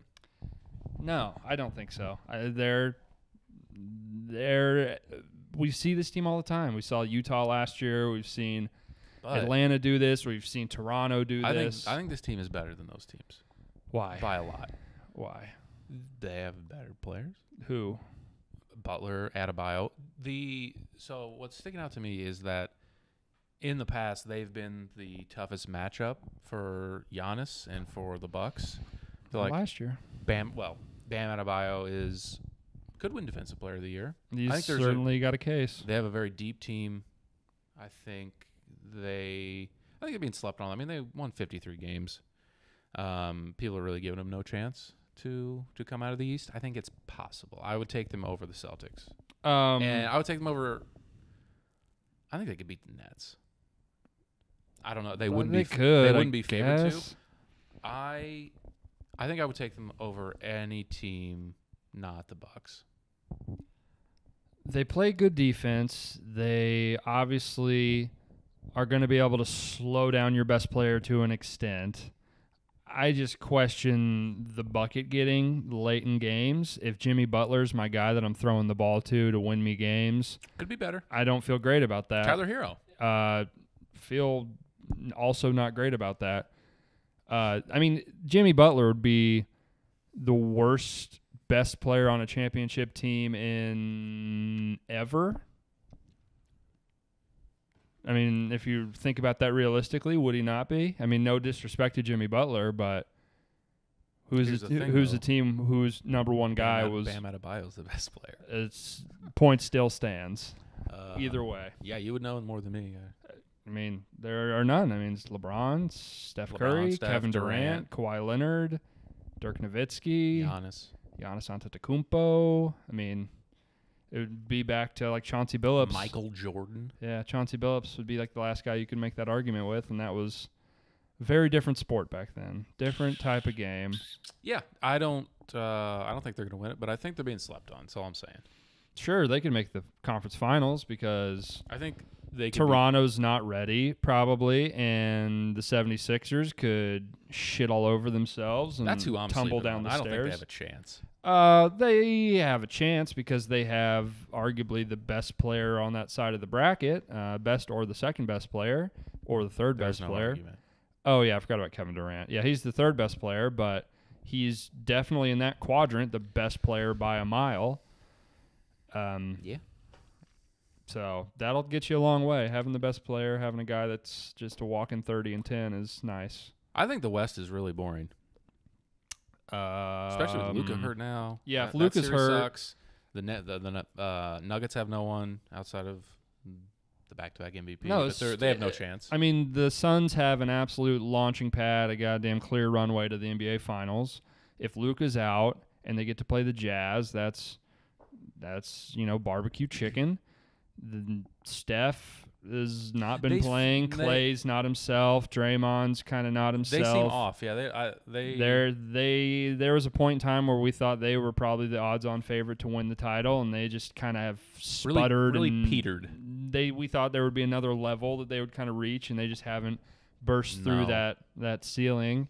Speaker 2: No, I don't think so. They're. We see this team all the time. We saw Utah last year. We've seen Atlanta do this. We've seen Toronto do this.
Speaker 1: I think this team is better than those teams.
Speaker 2: Why?
Speaker 1: By a lot.
Speaker 2: Why?
Speaker 1: They have better players.
Speaker 2: Who?
Speaker 1: Butler, Adebayo. So what's sticking out to me is that in the past they've been the toughest matchup for Giannis and for the Bucks.
Speaker 2: Last year,
Speaker 1: Bam Adebayo could win Defensive Player of the Year.
Speaker 2: He's certainly got a case.
Speaker 1: They have a very deep team. I think they're being slept on. I mean, they won 53 games. People are really giving them no chance to come out of the East. I think it's possible. I would take them over the Celtics. And I would take them over. I think they could beat the Nets. I don't know. They wouldn't be favored to. I think I would take them over any team, not the Bucks.
Speaker 2: They play good defense. They obviously are going to be able to slow down your best player to an extent. I just question the bucket getting late in games. If Jimmy Butler's my guy that I'm throwing the ball to win me games,
Speaker 1: could be better.
Speaker 2: I don't feel great about that.
Speaker 1: Tyler Hero.
Speaker 2: Feel also not great about that. I mean, Jimmy Butler would be the worst best player on a championship team in ever. I mean, if you think about that realistically, would he not be? I mean, no disrespect to Jimmy Butler, but who's the team whose number one guy was
Speaker 1: Bam Adebayo's the best player?
Speaker 2: Its point still stands. Either way.
Speaker 1: Yeah, you would know more than me.
Speaker 2: I mean, there are none. I mean, it's LeBron, Steph Curry, Kevin Durant, Kawhi Leonard, Dirk Nowitzki,
Speaker 1: Giannis
Speaker 2: Antetokounmpo. I mean, it would be back to like Chauncey Billups.
Speaker 1: Michael Jordan.
Speaker 2: Yeah, Chauncey Billups would be like the last guy you could make that argument with, and that was a very different sport back then. Different type of game.
Speaker 1: Yeah, I don't think they're going to win it, but I think they're being slept on. That's all I'm saying.
Speaker 2: Sure, they can make the conference finals because
Speaker 1: I think
Speaker 2: Toronto's not ready, probably, and the 76ers could shit all over themselves and tumble down the stairs.
Speaker 1: I don't think they have a chance.
Speaker 2: They have a chance because they have arguably the best player on that side of the bracket, best or the second best player, or the third best player.
Speaker 1: Argument.
Speaker 2: Oh, yeah, I forgot about Kevin Durant. Yeah, he's the third best player, but he's definitely in that quadrant, the best player by a mile.
Speaker 1: Yeah.
Speaker 2: So that'll get you a long way. Having the best player, having a guy that's just a walking 30-10 is nice.
Speaker 1: I think the West is really boring. Especially with Luka hurt now.
Speaker 2: Yeah, if Luka's hurt.
Speaker 1: Sucks. The Nuggets have no one outside of the back-to-back MVP.
Speaker 2: No,
Speaker 1: but they have no chance.
Speaker 2: I mean, the Suns have an absolute launching pad, a goddamn clear runway to the NBA Finals. If Luka's out and they get to play the Jazz, that's barbecue chicken. Steph has not been playing. Clay's not himself. Draymond's kind of not himself.
Speaker 1: They seem off. Yeah,
Speaker 2: There was a point in time where we thought they were probably the odds-on favorite to win the title, and they just kind of have sputtered.
Speaker 1: Really
Speaker 2: and
Speaker 1: petered.
Speaker 2: We thought there would be another level that they would kind of reach, and they just haven't burst through that ceiling.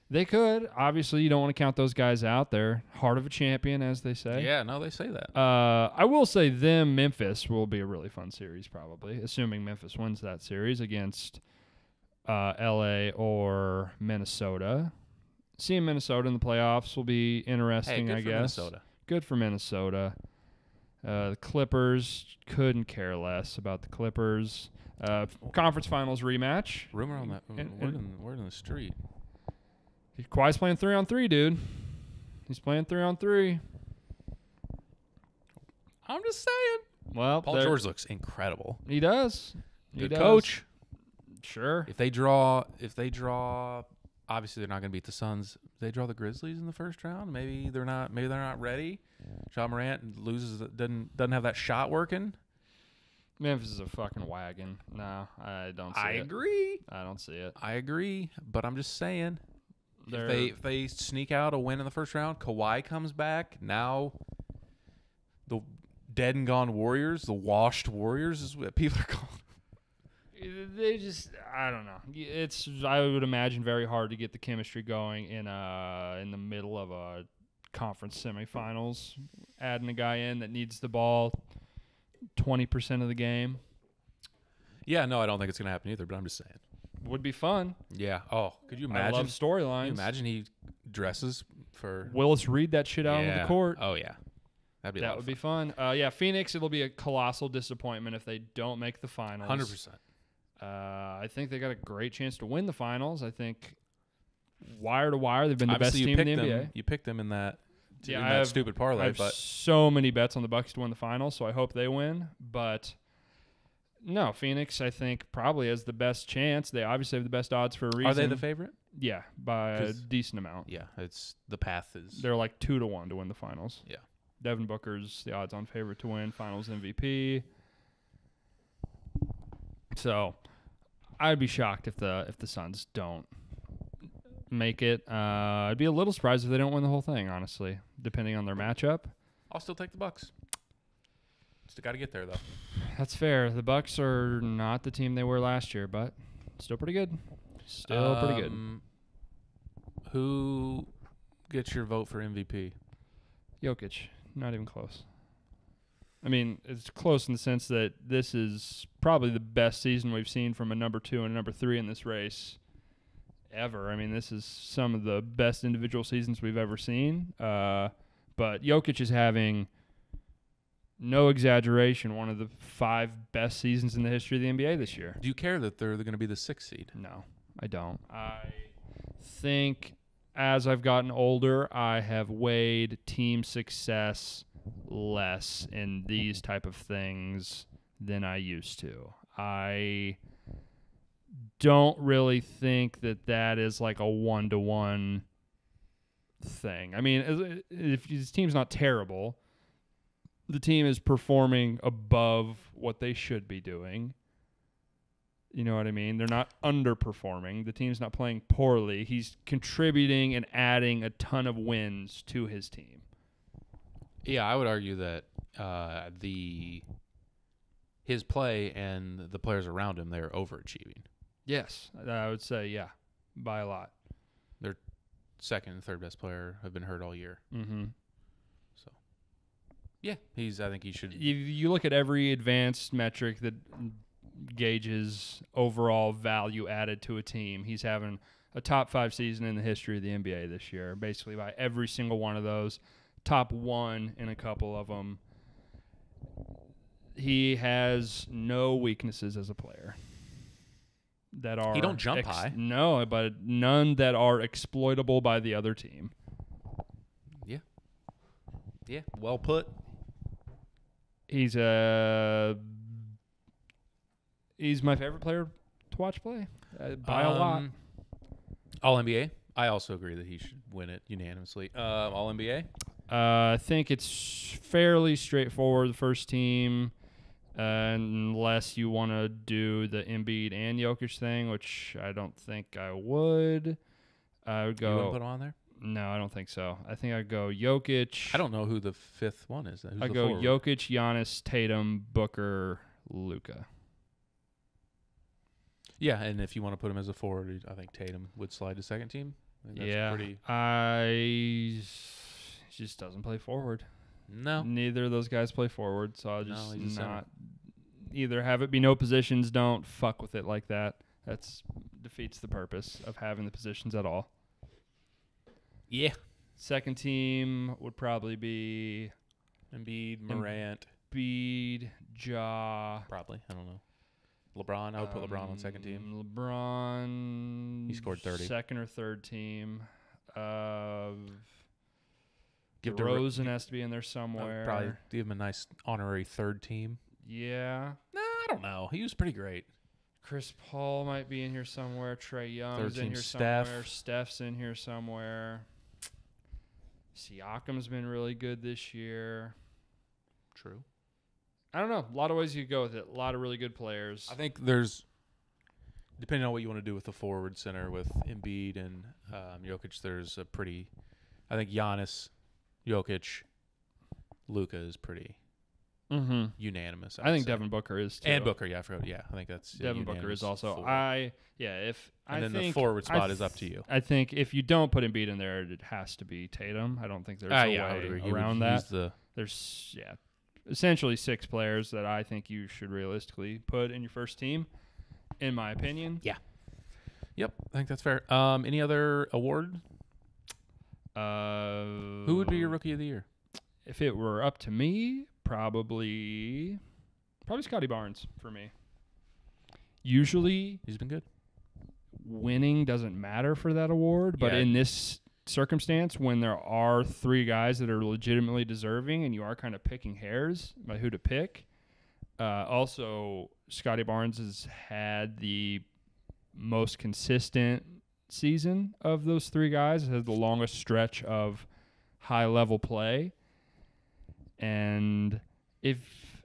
Speaker 2: They could. Obviously, you don't want to count those guys out. They're heart of a champion, as they say.
Speaker 1: Yeah, no, they say that.
Speaker 2: I will say Memphis will be a really fun series, probably, assuming Memphis wins that series against L.A. or Minnesota. Seeing Minnesota in the playoffs will be interesting, I guess.
Speaker 1: Minnesota.
Speaker 2: Good for Minnesota. The Clippers, couldn't care less about the Clippers. Conference Finals rematch.
Speaker 1: Rumor on that. Word in the street.
Speaker 2: Kawhi's playing 3-on-3, dude. He's playing 3-on-3.
Speaker 1: I'm just saying.
Speaker 2: Well,
Speaker 1: Paul George looks incredible.
Speaker 2: He does.
Speaker 1: Good coach.
Speaker 2: Sure.
Speaker 1: If they draw, obviously they're not going to beat the Suns. If they draw the Grizzlies in the first round, maybe they're not ready. Ja Morant doesn't have that shot working.
Speaker 2: Memphis is a fucking wagon. No, I don't see it.
Speaker 1: I agree.
Speaker 2: I don't see it.
Speaker 1: I agree, but I'm just saying. If they sneak out a win in the first round, Kawhi comes back. Now, the dead and gone Warriors, the washed Warriors is what people are calling.
Speaker 2: They just, I don't know. I would imagine, very hard to get the chemistry going in the middle of a conference semifinals. Adding a guy in that needs the ball 20% of the game.
Speaker 1: Yeah, no, I don't think it's going to happen either, but I'm just saying.
Speaker 2: Would be fun.
Speaker 1: Yeah. Oh, could you imagine?
Speaker 2: I love storylines.
Speaker 1: Can you imagine he dresses for
Speaker 2: Willis Reed that shit out on the court.
Speaker 1: Oh yeah, that would
Speaker 2: be fun. Yeah, Phoenix. It'll be a colossal disappointment if they don't make the finals.
Speaker 1: 100%.
Speaker 2: I think they got a great chance to win the finals. I think wire to wire, they've been the best team in the NBA.
Speaker 1: You picked them in that.
Speaker 2: Yeah,
Speaker 1: in that stupid parlay.
Speaker 2: I have so many bets on the Bucks to win the finals, so I hope they win. But no, Phoenix, I think, probably has the best chance. They obviously have the best odds for a reason.
Speaker 1: Are they the favorite?
Speaker 2: Yeah, by a decent amount.
Speaker 1: Yeah, it's the path is.
Speaker 2: They're like 2-1 to win the finals.
Speaker 1: Yeah.
Speaker 2: Devin Booker's the odds-on favorite to win finals MVP. So, I'd be shocked if the Suns don't make it. I'd be a little surprised if they don't win the whole thing, honestly, depending on their matchup.
Speaker 1: I'll still take the Bucks. Still got to get there, though.
Speaker 2: That's fair. The Bucks are not the team they were last year, but still pretty good. Still pretty good.
Speaker 1: Who gets your vote for MVP?
Speaker 2: Jokic. Not even close. I mean, it's close in the sense that this is probably the best season we've seen from a number 2 and a number 3 in this race ever. I mean, this is some of the best individual seasons we've ever seen. But Jokic is having, no exaggeration, one of the 5 best seasons in the history of the NBA this year.
Speaker 1: Do you care that they're going to be the 6th seed?
Speaker 2: No, I don't. I think as I've gotten older, I have weighed team success less in these type of things than I used to. I don't really think that is like a 1-to-1 thing. I mean, if his team's not terrible, the team is performing above what they should be doing. You know what I mean? They're not underperforming. The team's not playing poorly. He's contributing and adding a ton of wins to his team.
Speaker 1: Yeah, I would argue that his play and the players around him, they're overachieving.
Speaker 2: Yes, I would say, yeah, by a lot.
Speaker 1: Their second and third best player have been hurt all year.
Speaker 2: Mm-hmm.
Speaker 1: So, yeah, I think he should.
Speaker 2: You look at every advanced metric that gauges overall value added to a team. He's having a top 5 season in the history of the NBA this year, basically by every single one of those. Top 1 in a couple of them. he has no weaknesses as a player that are.
Speaker 1: He don't jump high.
Speaker 2: No, but none that are exploitable by the other team.
Speaker 1: Yeah. Yeah. Well put.
Speaker 2: He's my favorite player to watch play by a lot.
Speaker 1: All NBA. I also agree that he should win it unanimously. All NBA.
Speaker 2: I think it's fairly straightforward. The first team, unless you want to do the Embiid and Jokic thing, which I don't think I would. I would go.
Speaker 1: You wouldn't put him on there?
Speaker 2: No, I don't think so. I think I'd go Jokic.
Speaker 1: I don't know who the fifth one is.
Speaker 2: I'd go Jokic, Giannis, Tatum, Booker, Luka.
Speaker 1: Yeah, and if you want to put him as a forward, I think Tatum would slide to second team.
Speaker 2: He just doesn't play forward.
Speaker 1: No.
Speaker 2: Neither of those guys play forward, so I'll just not either have it be no positions, don't fuck with it like that. That's defeats the purpose of having the positions at all.
Speaker 1: Yeah.
Speaker 2: Second team would probably be
Speaker 1: Embiid, Morant.
Speaker 2: Embiid, Ja.
Speaker 1: Probably. I don't know. LeBron. I would put LeBron on second team.
Speaker 2: LeBron.
Speaker 1: He scored 30.
Speaker 2: Second or third team.
Speaker 1: DeRozan
Speaker 2: has to be in there somewhere.
Speaker 1: Probably give him a nice honorary third team.
Speaker 2: Yeah.
Speaker 1: Nah, I don't know. He was pretty great.
Speaker 2: Chris Paul might be in here somewhere. Trae Young's in here
Speaker 1: Steph.
Speaker 2: somewhere. Steph's in here somewhere. Siakam's been really good this year.
Speaker 1: True.
Speaker 2: I don't know. A lot of ways you could go with it. A lot of really good players.
Speaker 1: I think there's, depending on what you want to do with the forward center with Embiid and Jokic, there's a pretty, I think Giannis, Jokic, Luka is pretty unanimous.
Speaker 2: I think Devin Booker is too.
Speaker 1: And Booker, yeah, I forgot. Yeah, I think that's
Speaker 2: Devin Booker is also.
Speaker 1: Forward. The forward spot is up to you.
Speaker 2: I think if you don't put Embiid in there, it has to be Tatum. I don't think there's a way around that. There's essentially 6 players that I think you should realistically put in your first team, in my opinion.
Speaker 1: Yeah. Yep, I think that's fair. Any other award? Who would be your rookie of the year?
Speaker 2: If it were up to me, probably Scotty Barnes for me. Usually,
Speaker 1: he's been good.
Speaker 2: Winning doesn't matter for that award, but in this circumstance, when there are 3 guys that are legitimately deserving and you are kind of picking hairs by who to pick, also Scotty Barnes has had the most consistent season of those 3 guys. It has the longest stretch of high-level play. And if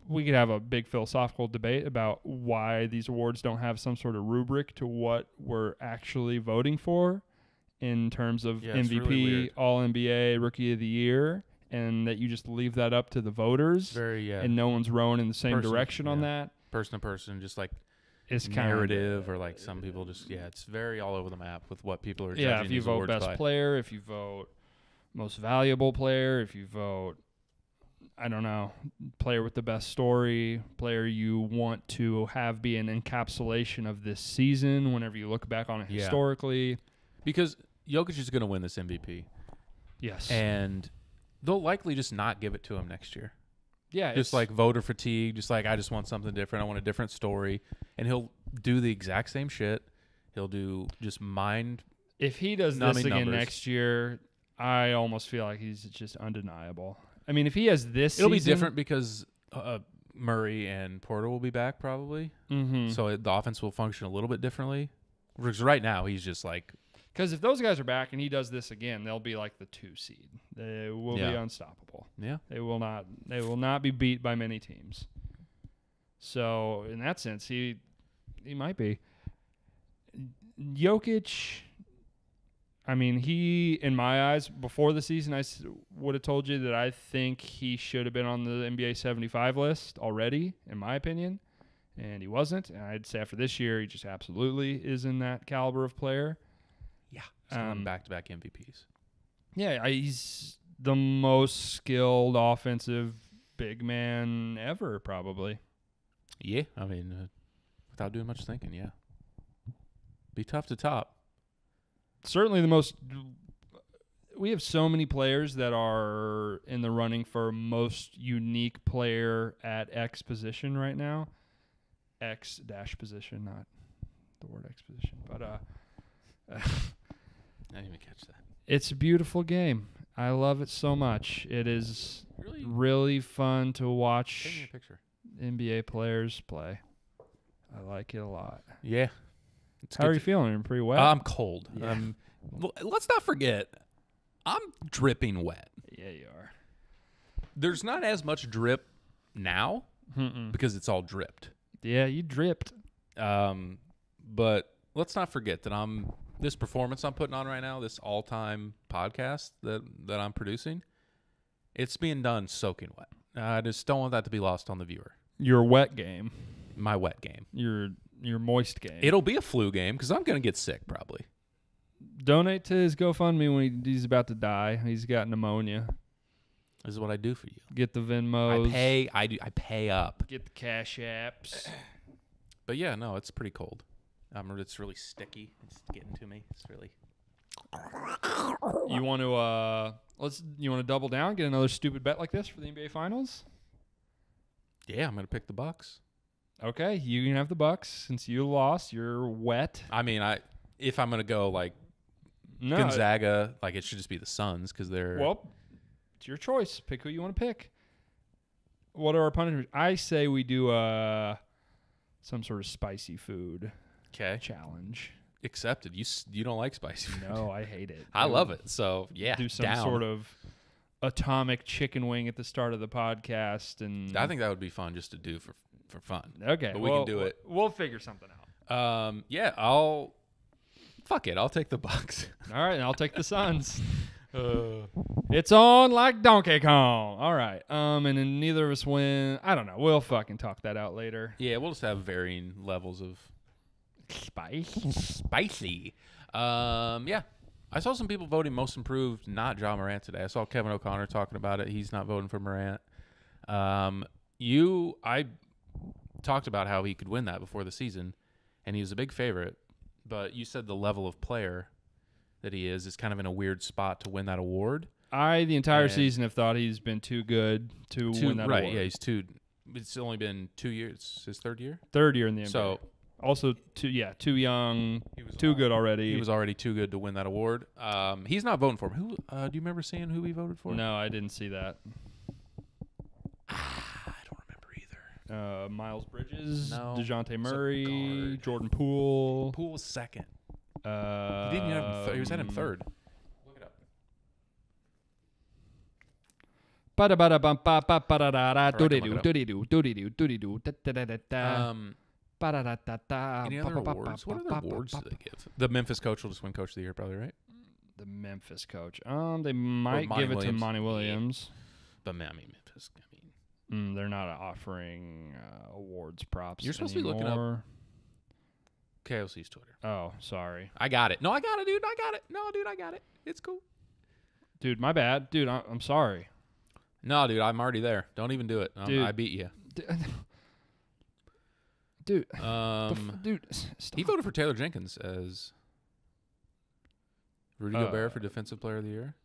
Speaker 2: we could have a big philosophical debate about why these awards don't have some sort of rubric to what we're actually voting for in terms of MVP,
Speaker 1: really
Speaker 2: All-NBA, Rookie of the Year, and that you just leave that up to the voters and no one's rowing in the same direction on that.
Speaker 1: Person to person, just like
Speaker 2: it's
Speaker 1: narrative or like some people just, it's very all over the map with what people are judging.
Speaker 2: Yeah, if you vote best player, if you vote most valuable player, if you vote, I don't know, player with the best story, player you want to have be an encapsulation of this season whenever you look back on it historically.
Speaker 1: Because Jokic is going to win this MVP.
Speaker 2: Yes.
Speaker 1: And they'll likely just not give it to him next year.
Speaker 2: Yeah.
Speaker 1: Just like voter fatigue, just like I just want something different. I want a different story. And he'll do the exact same shit. He'll do just mind.
Speaker 2: If he does this again next year, I almost feel like he's just undeniable. I mean, if he has this
Speaker 1: it'll be different because Murray and Porter will be back probably.
Speaker 2: Mm-hmm.
Speaker 1: So the offense will function a little bit differently. Because right now he's just like.
Speaker 2: Because if those guys are back and he does this again, they'll be like the 2 seed. They will be unstoppable.
Speaker 1: Yeah.
Speaker 2: They will not be beat by many teams. So in that sense, he might be. Jokic, I mean, he, in my eyes, before the season, I would have told you that I think he should have been on the NBA 75 list already, in my opinion, and he wasn't. And I'd say after this year, he just absolutely is in that caliber of player.
Speaker 1: Yeah, he's coming back-to-back MVPs.
Speaker 2: Yeah, he's the most skilled offensive big man ever, probably.
Speaker 1: Yeah, I mean, without doing much thinking, yeah. Be tough to top.
Speaker 2: Certainly the most. we have so many players that are in the running for most unique player at X position right now. X dash position, not the word X position, but
Speaker 1: I didn't even catch that.
Speaker 2: it's a beautiful game. I love it so much. It is really fun to watch
Speaker 1: Take me a picture.
Speaker 2: NBA players play. I like it a lot.
Speaker 1: Yeah.
Speaker 2: How are you feeling? You're pretty wet?
Speaker 1: I'm cold.
Speaker 2: Yeah.
Speaker 1: Let's not forget, I'm dripping wet.
Speaker 2: Yeah, you are.
Speaker 1: There's not as much drip now because it's all dripped.
Speaker 2: Yeah, you dripped.
Speaker 1: But let's not forget that this performance I'm putting on right now, this all-time podcast that I'm producing, it's being done soaking wet. I just don't want that to be lost on the viewer.
Speaker 2: Your wet game.
Speaker 1: My wet game.
Speaker 2: Your moist game.
Speaker 1: It'll be a flu game because I'm going to get sick probably.
Speaker 2: Donate to his GoFundMe when he's about to die. He's got pneumonia.
Speaker 1: This is what I do for you.
Speaker 2: Get the Venmos.
Speaker 1: I pay up.
Speaker 2: Get the Cash Apps.
Speaker 1: But yeah, no, it's pretty cold. It's really sticky. It's getting to me. It's really.
Speaker 2: You want to double down, get another stupid bet like this for the NBA Finals?
Speaker 1: Yeah, I'm gonna pick the Bucks.
Speaker 2: Okay, you can have the Bucks since you lost. You're wet.
Speaker 1: I mean, if I'm gonna go like Gonzaga, like it should just be the Suns because they're.
Speaker 2: Well, it's your choice. Pick who you want to pick. What are our punishments? I say we do some sort of spicy food challenge.
Speaker 1: Accepted. You don't like spicy food.
Speaker 2: No, I hate it.
Speaker 1: I love it. So yeah,
Speaker 2: do some sort of atomic chicken wing at the start of the podcast, and
Speaker 1: I think that would be fun just to do for fun.
Speaker 2: Okay,
Speaker 1: but we can do it.
Speaker 2: We'll figure something out.
Speaker 1: Yeah, fuck it. I'll take the Bucks.
Speaker 2: All right, and I'll take the Suns. It's on like Donkey Kong. All right. And then neither of us win. I don't know. We'll fucking talk that out later.
Speaker 1: Yeah, we'll just have varying levels of
Speaker 2: spicy.
Speaker 1: Yeah. I saw some people voting most improved, not Ja Morant today. I saw Kevin O'Connor talking about it. He's not voting for Morant. I talked about how he could win that before the season, and he was a big favorite. But you said the level of player that he is kind of in a weird spot to win that award.
Speaker 2: The entire season have thought he's been too good to win that award.
Speaker 1: Right, yeah, it's only been 2 years. His third year?
Speaker 2: Third year in the NBA.
Speaker 1: So
Speaker 2: also too young, too good already.
Speaker 1: He was already too good to win that award. He's not voting for him. Who do you remember seeing who he voted for?
Speaker 2: No, I didn't see that.
Speaker 1: I don't remember either.
Speaker 2: Miles Bridges,
Speaker 1: no,
Speaker 2: DeJounte Murray, Jordan Poole.
Speaker 1: Poole was second. He didn't even have him he was at him third. Look it up. Any other awards? What other awards do they give? The Memphis coach will just win Coach of the Year, probably, right?
Speaker 2: The Memphis coach. They might give it to Monty Williams.
Speaker 1: Yeah. But I mean, Memphis.
Speaker 2: They're not offering awards props.
Speaker 1: You're supposed to be looking up KOC's Twitter.
Speaker 2: Oh, sorry.
Speaker 1: I got it. No, I got it, dude. I got it. No, dude, I got it. It's cool.
Speaker 2: Dude, my bad. Dude, I'm sorry.
Speaker 1: No, dude, I'm already there. Don't even do it.
Speaker 2: Dude.
Speaker 1: I beat you.
Speaker 2: Dude.
Speaker 1: Dude,
Speaker 2: stop.
Speaker 1: He voted for Taylor Jenkins as Rudy Gobert for Defensive Player of the Year.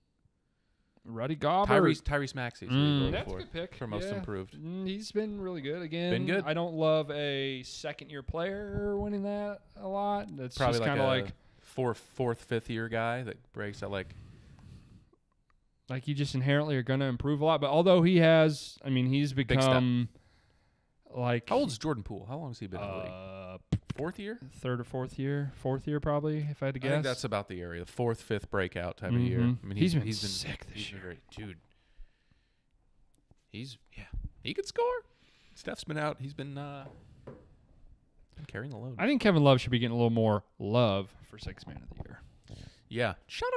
Speaker 2: Ruddy Gobert.
Speaker 1: Tyrese Maxey is who he voted
Speaker 2: that's
Speaker 1: for.
Speaker 2: A good pick.
Speaker 1: For most improved.
Speaker 2: He's been really good. Again,
Speaker 1: been good.
Speaker 2: I don't love a second-year player winning that a lot. That's
Speaker 1: probably
Speaker 2: just kind of like
Speaker 1: fourth, fifth-year guy that breaks at like
Speaker 2: you just inherently are going to improve a lot. But although he's become like.
Speaker 1: How old is Jordan Poole? How long has he been in the league? Fourth year?
Speaker 2: Third or fourth year probably, if I had to guess.
Speaker 1: I think that's about the area. Fourth, fifth breakout type of year. I mean,
Speaker 2: he's been sick this year.
Speaker 1: Dude. He could score. Steph's been out. He's been carrying the load.
Speaker 2: I think Kevin Love should be getting a little more love for Sixth Man of the Year.
Speaker 1: Yeah. Shout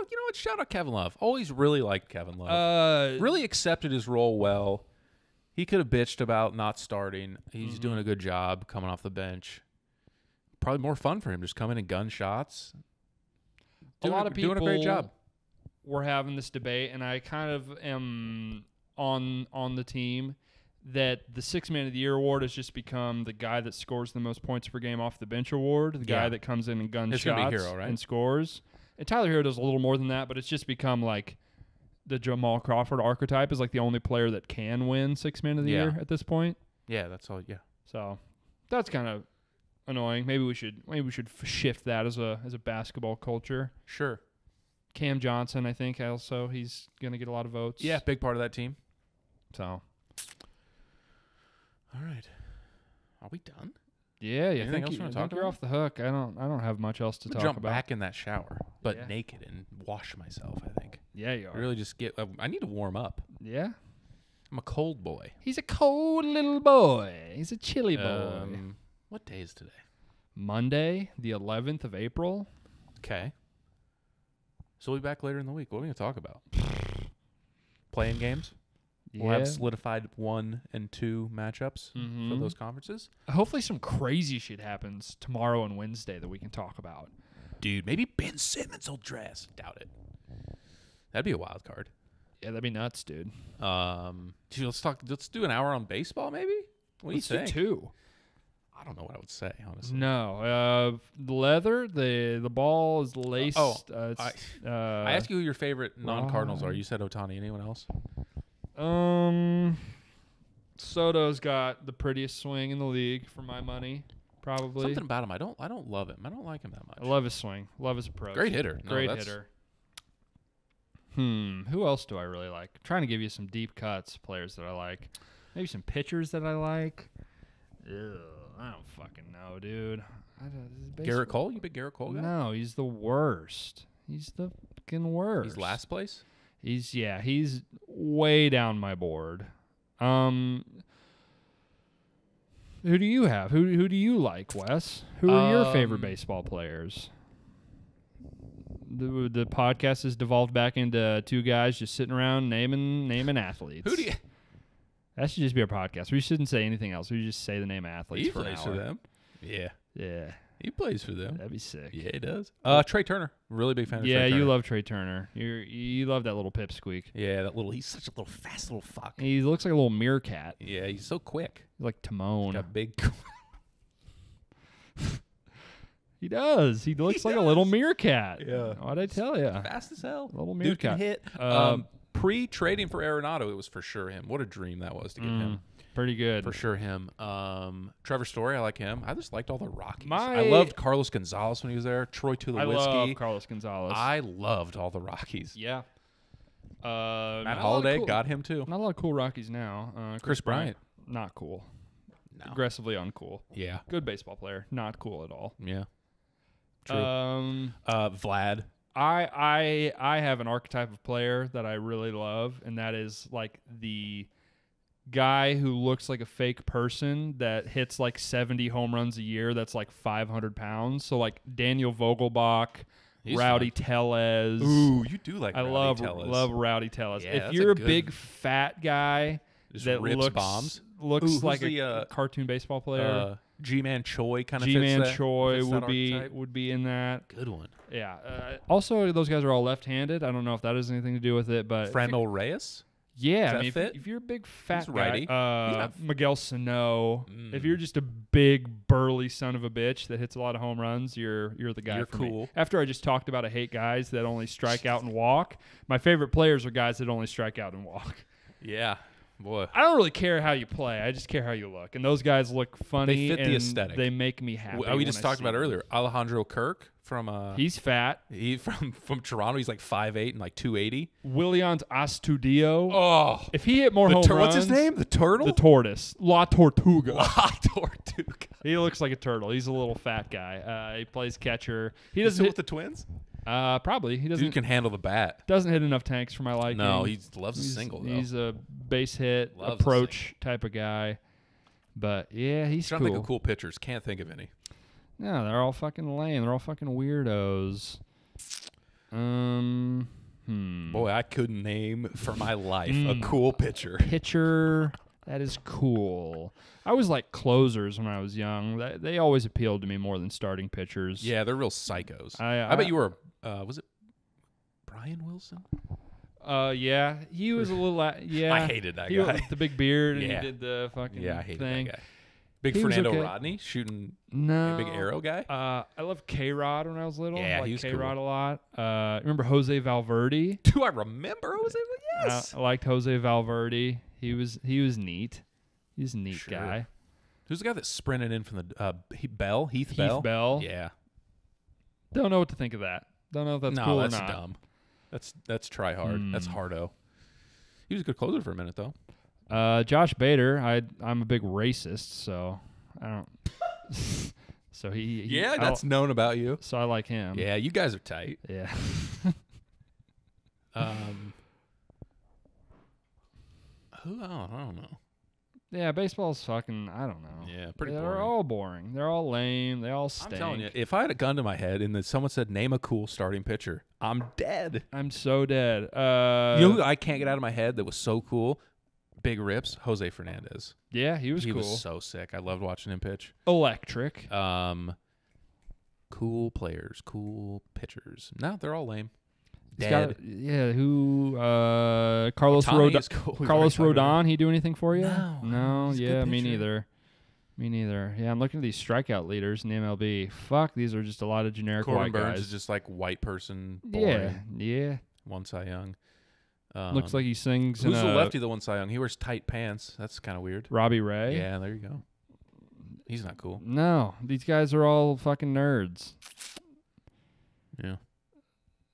Speaker 1: out Kevin Love. Always really liked Kevin Love. Really accepted his role well. He could have bitched about not starting. He's doing a good job coming off the bench. Probably more fun for him just coming and gun shots.
Speaker 2: A lot of people
Speaker 1: doing a great job.
Speaker 2: We're having this debate, and I kind of am on the team that the Sixth Man of the Year award has just become the guy that scores the most points per game off the bench award, the guy that comes in and guns shots
Speaker 1: Hero, right?
Speaker 2: and scores. And Tyler Hero does a little more than that, but it's just become like the Jamal Crawford archetype is like the only player that can win 6 Man of the Year at this point.
Speaker 1: Yeah, that's all. Yeah.
Speaker 2: So that's kind of annoying. Maybe we should shift that as a basketball culture.
Speaker 1: Sure.
Speaker 2: Cam Johnson, I think also he's gonna get a lot of votes.
Speaker 1: Yeah, big part of that team.
Speaker 2: So.
Speaker 1: All right. Are we done?
Speaker 2: Yeah,
Speaker 1: Anything else you want to talk about?
Speaker 2: You're off the hook. I don't have much else to talk
Speaker 1: jump
Speaker 2: about.
Speaker 1: back in that shower, but naked, and wash myself. I think.
Speaker 2: Yeah, you are.
Speaker 1: Really, just get. I need to warm up.
Speaker 2: Yeah.
Speaker 1: I'm a cold boy.
Speaker 2: He's a cold little boy. He's a chilly boy.
Speaker 1: What day is today?
Speaker 2: Monday, the 11th of April.
Speaker 1: Okay. So we'll be back later in the week. What are we going to talk about? Playing games?
Speaker 2: Yeah.
Speaker 1: We'll have solidified 1 and 2 matchups for those conferences.
Speaker 2: Hopefully some crazy shit happens tomorrow and Wednesday that we can talk about.
Speaker 1: Dude, maybe Ben Simmons will dress. Doubt it. That'd be a wild card.
Speaker 2: Yeah, that'd be nuts, dude.
Speaker 1: Dude, let's do an hour on baseball, maybe? What do you think?
Speaker 2: Do 2.
Speaker 1: I don't know what I would say, honestly.
Speaker 2: No, the leather, the ball is laced.
Speaker 1: I asked you who your favorite non-Cardinals are. You said Ohtani. Anyone else?
Speaker 2: Soto's got the prettiest swing in the league for my money, probably.
Speaker 1: Something about him. I don't love him. I don't like him that much.
Speaker 2: I love his swing. Love his approach.
Speaker 1: Great hitter.
Speaker 2: Great hitter. Who else do I really like? I'm trying to give you some deep cuts players that I like. Maybe some pitchers that I like. Ew, I don't fucking know, dude.
Speaker 1: Garrett Cole? You big Garrett Cole guy?
Speaker 2: No, he's the worst. He's the fucking worst.
Speaker 1: He's last place?
Speaker 2: He's way down my board. Who do you have? Who do you like, Wes? Who are your favorite baseball players? The podcast has devolved back into 2 guys just sitting around naming athletes.
Speaker 1: Who do you?
Speaker 2: That should just be our podcast. We shouldn't say anything else. We just say the name of athletes.
Speaker 1: He plays for them. Yeah.
Speaker 2: Yeah.
Speaker 1: He plays for them.
Speaker 2: That'd be sick.
Speaker 1: Yeah, he does. Trey Turner. Really big fan of Trey Turner.
Speaker 2: Yeah, you love Trey Turner. You love that little pipsqueak.
Speaker 1: Yeah, he's such a little fast little fuck.
Speaker 2: He looks like a little meerkat.
Speaker 1: Yeah, he's so quick.
Speaker 2: He's like Timon.
Speaker 1: He's got big.
Speaker 2: He does. He looks like a little meerkat.
Speaker 1: Yeah.
Speaker 2: What'd I tell you?
Speaker 1: Fast as hell.
Speaker 2: A little
Speaker 1: Dude can
Speaker 2: meerkat.
Speaker 1: hit. Pre-trading for Arenado, it was for sure him. What a dream that was to get him.
Speaker 2: Pretty good.
Speaker 1: For sure him. Trevor Story, I like him. I just liked all the Rockies. I loved Carlos Gonzalez when he was there. Troy Tulowitzki.
Speaker 2: I love Carlos Gonzalez.
Speaker 1: I loved all the Rockies.
Speaker 2: Yeah.
Speaker 1: Matt Holliday got him too.
Speaker 2: Not a lot of cool Rockies now.
Speaker 1: Chris Bryant.
Speaker 2: Not cool.
Speaker 1: No.
Speaker 2: Aggressively uncool.
Speaker 1: Yeah.
Speaker 2: Good baseball player. Not cool at all.
Speaker 1: Yeah. True. Vlad.
Speaker 2: I have an archetype of player that I really love, and that is like the guy who looks like a fake person that hits like 70 home runs a year that's like 500 pounds. So like Daniel Vogelbach, Rowdy Tellez.
Speaker 1: Ooh, you do like Rowdy Tellez.
Speaker 2: Love Rowdy Tellez.
Speaker 1: Yeah,
Speaker 2: if you're a big fat guy that
Speaker 1: rips
Speaker 2: looks
Speaker 1: bombs.
Speaker 2: Looks like a cartoon baseball player.
Speaker 1: G-Man Choi kind of
Speaker 2: G-Man
Speaker 1: fits
Speaker 2: Choi would be in that.
Speaker 1: Good one.
Speaker 2: Yeah. Also, those guys are all left-handed. I don't know if that has anything to do with it, but
Speaker 1: Franmil Reyes.
Speaker 2: Yeah, I mean, if you're a big fat
Speaker 1: righty.
Speaker 2: guy, Miguel Sano. If you're just a big burly son of a bitch that hits a lot of home runs, you're the guy.
Speaker 1: You're
Speaker 2: for
Speaker 1: cool.
Speaker 2: Me. After I just talked about I hate guys that only strike out and walk, my favorite players are guys that only strike out and walk.
Speaker 1: Yeah. Boy.
Speaker 2: I don't really care how you play. I just care how you look. And those guys look funny.
Speaker 1: They fit the aesthetic.
Speaker 2: They make me happy.
Speaker 1: We just talked about earlier. Alejandro Kirk from
Speaker 2: he's fat.
Speaker 1: He from Toronto. He's like 5'8" and like 280.
Speaker 2: Willians Astudillo.
Speaker 1: Oh,
Speaker 2: if he hit more home runs,
Speaker 1: what's his name? The turtle.
Speaker 2: The tortoise. La Tortuga.
Speaker 1: La Tortuga.
Speaker 2: He looks like a turtle. He's a little fat guy. He plays catcher. He
Speaker 1: doesn't
Speaker 2: hit
Speaker 1: with the Twins.
Speaker 2: Probably he doesn't.
Speaker 1: Dude can handle the bat.
Speaker 2: Doesn't hit enough tanks for my liking.
Speaker 1: No, he loves a single. Though.
Speaker 2: He's a base hit approach type of guy. But yeah, he's
Speaker 1: cool. Trying to think of cool pitchers. Can't think of any.
Speaker 2: No, they're all fucking lame. They're all fucking weirdos.
Speaker 1: Boy, I couldn't name for my life a cool pitcher.
Speaker 2: Pitcher that is cool. I always liked closers when I was young. They always appealed to me more than starting pitchers.
Speaker 1: Yeah, they're real psychos. I bet you were. Was it Brian Wilson?
Speaker 2: Yeah, he was a little. Yeah,
Speaker 1: I hated that guy.
Speaker 2: With the big beard and he did the fucking
Speaker 1: I hated
Speaker 2: thing.
Speaker 1: that guy. Big
Speaker 2: He was
Speaker 1: Fernando
Speaker 2: okay.
Speaker 1: Rodney shooting
Speaker 2: No.
Speaker 1: a big arrow guy.
Speaker 2: I loved K-Rod when I was little.
Speaker 1: Yeah,
Speaker 2: I
Speaker 1: he
Speaker 2: liked
Speaker 1: was
Speaker 2: K-Rod
Speaker 1: cool.
Speaker 2: a lot. Remember Jose Valverde?
Speaker 1: Do I remember? Yes.
Speaker 2: I liked Jose Valverde. He was neat. He's a neat
Speaker 1: Sure.
Speaker 2: guy.
Speaker 1: Who's the guy that sprinted in from the Heath
Speaker 2: Heath Bell.
Speaker 1: Yeah.
Speaker 2: Don't know what to think of that. Don't know if that's
Speaker 1: no,
Speaker 2: cool
Speaker 1: that's
Speaker 2: or not.
Speaker 1: dumb. That's try hard. That's hardo. He was a good closer for a minute though.
Speaker 2: Josh Bader. I'm a big racist, so I don't. So he
Speaker 1: Yeah, that's known about you.
Speaker 2: So I like him.
Speaker 1: Yeah, you guys are tight.
Speaker 2: Yeah.
Speaker 1: Who? I don't know.
Speaker 2: Yeah, baseball's fucking. I don't know.
Speaker 1: Yeah, pretty
Speaker 2: They're
Speaker 1: boring.
Speaker 2: all boring. They're all lame. They all stink.
Speaker 1: I'm telling you, if I had a gun to my head and then someone said name a cool starting pitcher, I'm dead.
Speaker 2: I'm so dead.
Speaker 1: You know who I can't get out of my head that was so cool? Big Rips, Jose Fernandez.
Speaker 2: Yeah, he was
Speaker 1: He
Speaker 2: cool.
Speaker 1: was so sick. I loved watching him pitch.
Speaker 2: Electric.
Speaker 1: Cool players, cool pitchers. No, they're all lame.
Speaker 2: He's
Speaker 1: Dead.
Speaker 2: got- yeah, who? Carlos
Speaker 1: Ohtani
Speaker 2: Rodon.
Speaker 1: is cool. We've
Speaker 2: Carlos
Speaker 1: already talked about
Speaker 2: Rodon. He do anything for you?
Speaker 1: No. He's a
Speaker 2: Yeah,
Speaker 1: good
Speaker 2: me
Speaker 1: pitcher.
Speaker 2: neither. Me neither. Yeah, I'm looking at these strikeout leaders in the MLB. Fuck, these are just a lot of generic
Speaker 1: Corbin
Speaker 2: white
Speaker 1: Burns
Speaker 2: guys.
Speaker 1: is just like white person.
Speaker 2: Yeah,
Speaker 1: Boring.
Speaker 2: yeah.
Speaker 1: One Cy Young.
Speaker 2: Looks like he sings
Speaker 1: Who's
Speaker 2: in
Speaker 1: the
Speaker 2: a
Speaker 1: lefty that won Cy Young? He wears tight pants. That's kind of weird.
Speaker 2: Robbie Ray.
Speaker 1: Yeah, there you go. He's not cool.
Speaker 2: No, these guys are all fucking nerds.
Speaker 1: Yeah.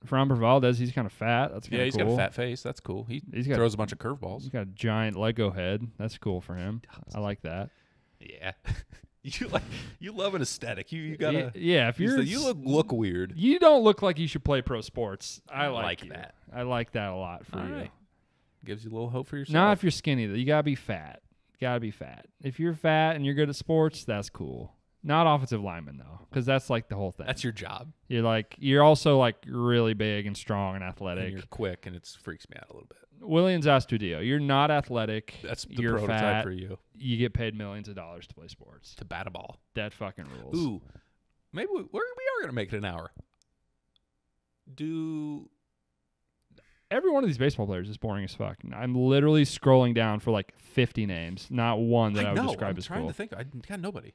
Speaker 2: Framber Valdez, he's kind of fat. That's kind of
Speaker 1: Yeah, he's
Speaker 2: cool.
Speaker 1: got a fat face. That's cool.
Speaker 2: He's got
Speaker 1: throws a bunch of curveballs.
Speaker 2: He's got a giant Lego head. That's cool for him. I like that.
Speaker 1: Yeah. you love an aesthetic. You gotta
Speaker 2: Yeah, if you're
Speaker 1: you look weird.
Speaker 2: you don't look like you should play pro sports. I
Speaker 1: like
Speaker 2: you.
Speaker 1: that.
Speaker 2: I like that a lot for
Speaker 1: All
Speaker 2: you.
Speaker 1: right. Gives you a little hope for yourself.
Speaker 2: Not if you're skinny though. You gotta be fat. Gotta be fat. If you're fat and you're good at sports, that's cool. Not offensive lineman though, because that's like the whole thing.
Speaker 1: That's your job.
Speaker 2: You're also like really big and strong and
Speaker 1: And
Speaker 2: athletic.
Speaker 1: you're quick, and it freaks me out a little bit.
Speaker 2: Williams Astudillo, you're not athletic.
Speaker 1: That's the
Speaker 2: you're
Speaker 1: prototype
Speaker 2: fat.
Speaker 1: for you
Speaker 2: You get paid millions of dollars to play sports.
Speaker 1: to bat a ball.
Speaker 2: That fucking rules.
Speaker 1: Ooh, maybe we are gonna make it an hour.
Speaker 2: Every one of these baseball players is boring as fuck. I'm literally scrolling down for like 50 names. Not one that I would describe
Speaker 1: I'm
Speaker 2: as
Speaker 1: trying
Speaker 2: cool.
Speaker 1: to think. I got nobody.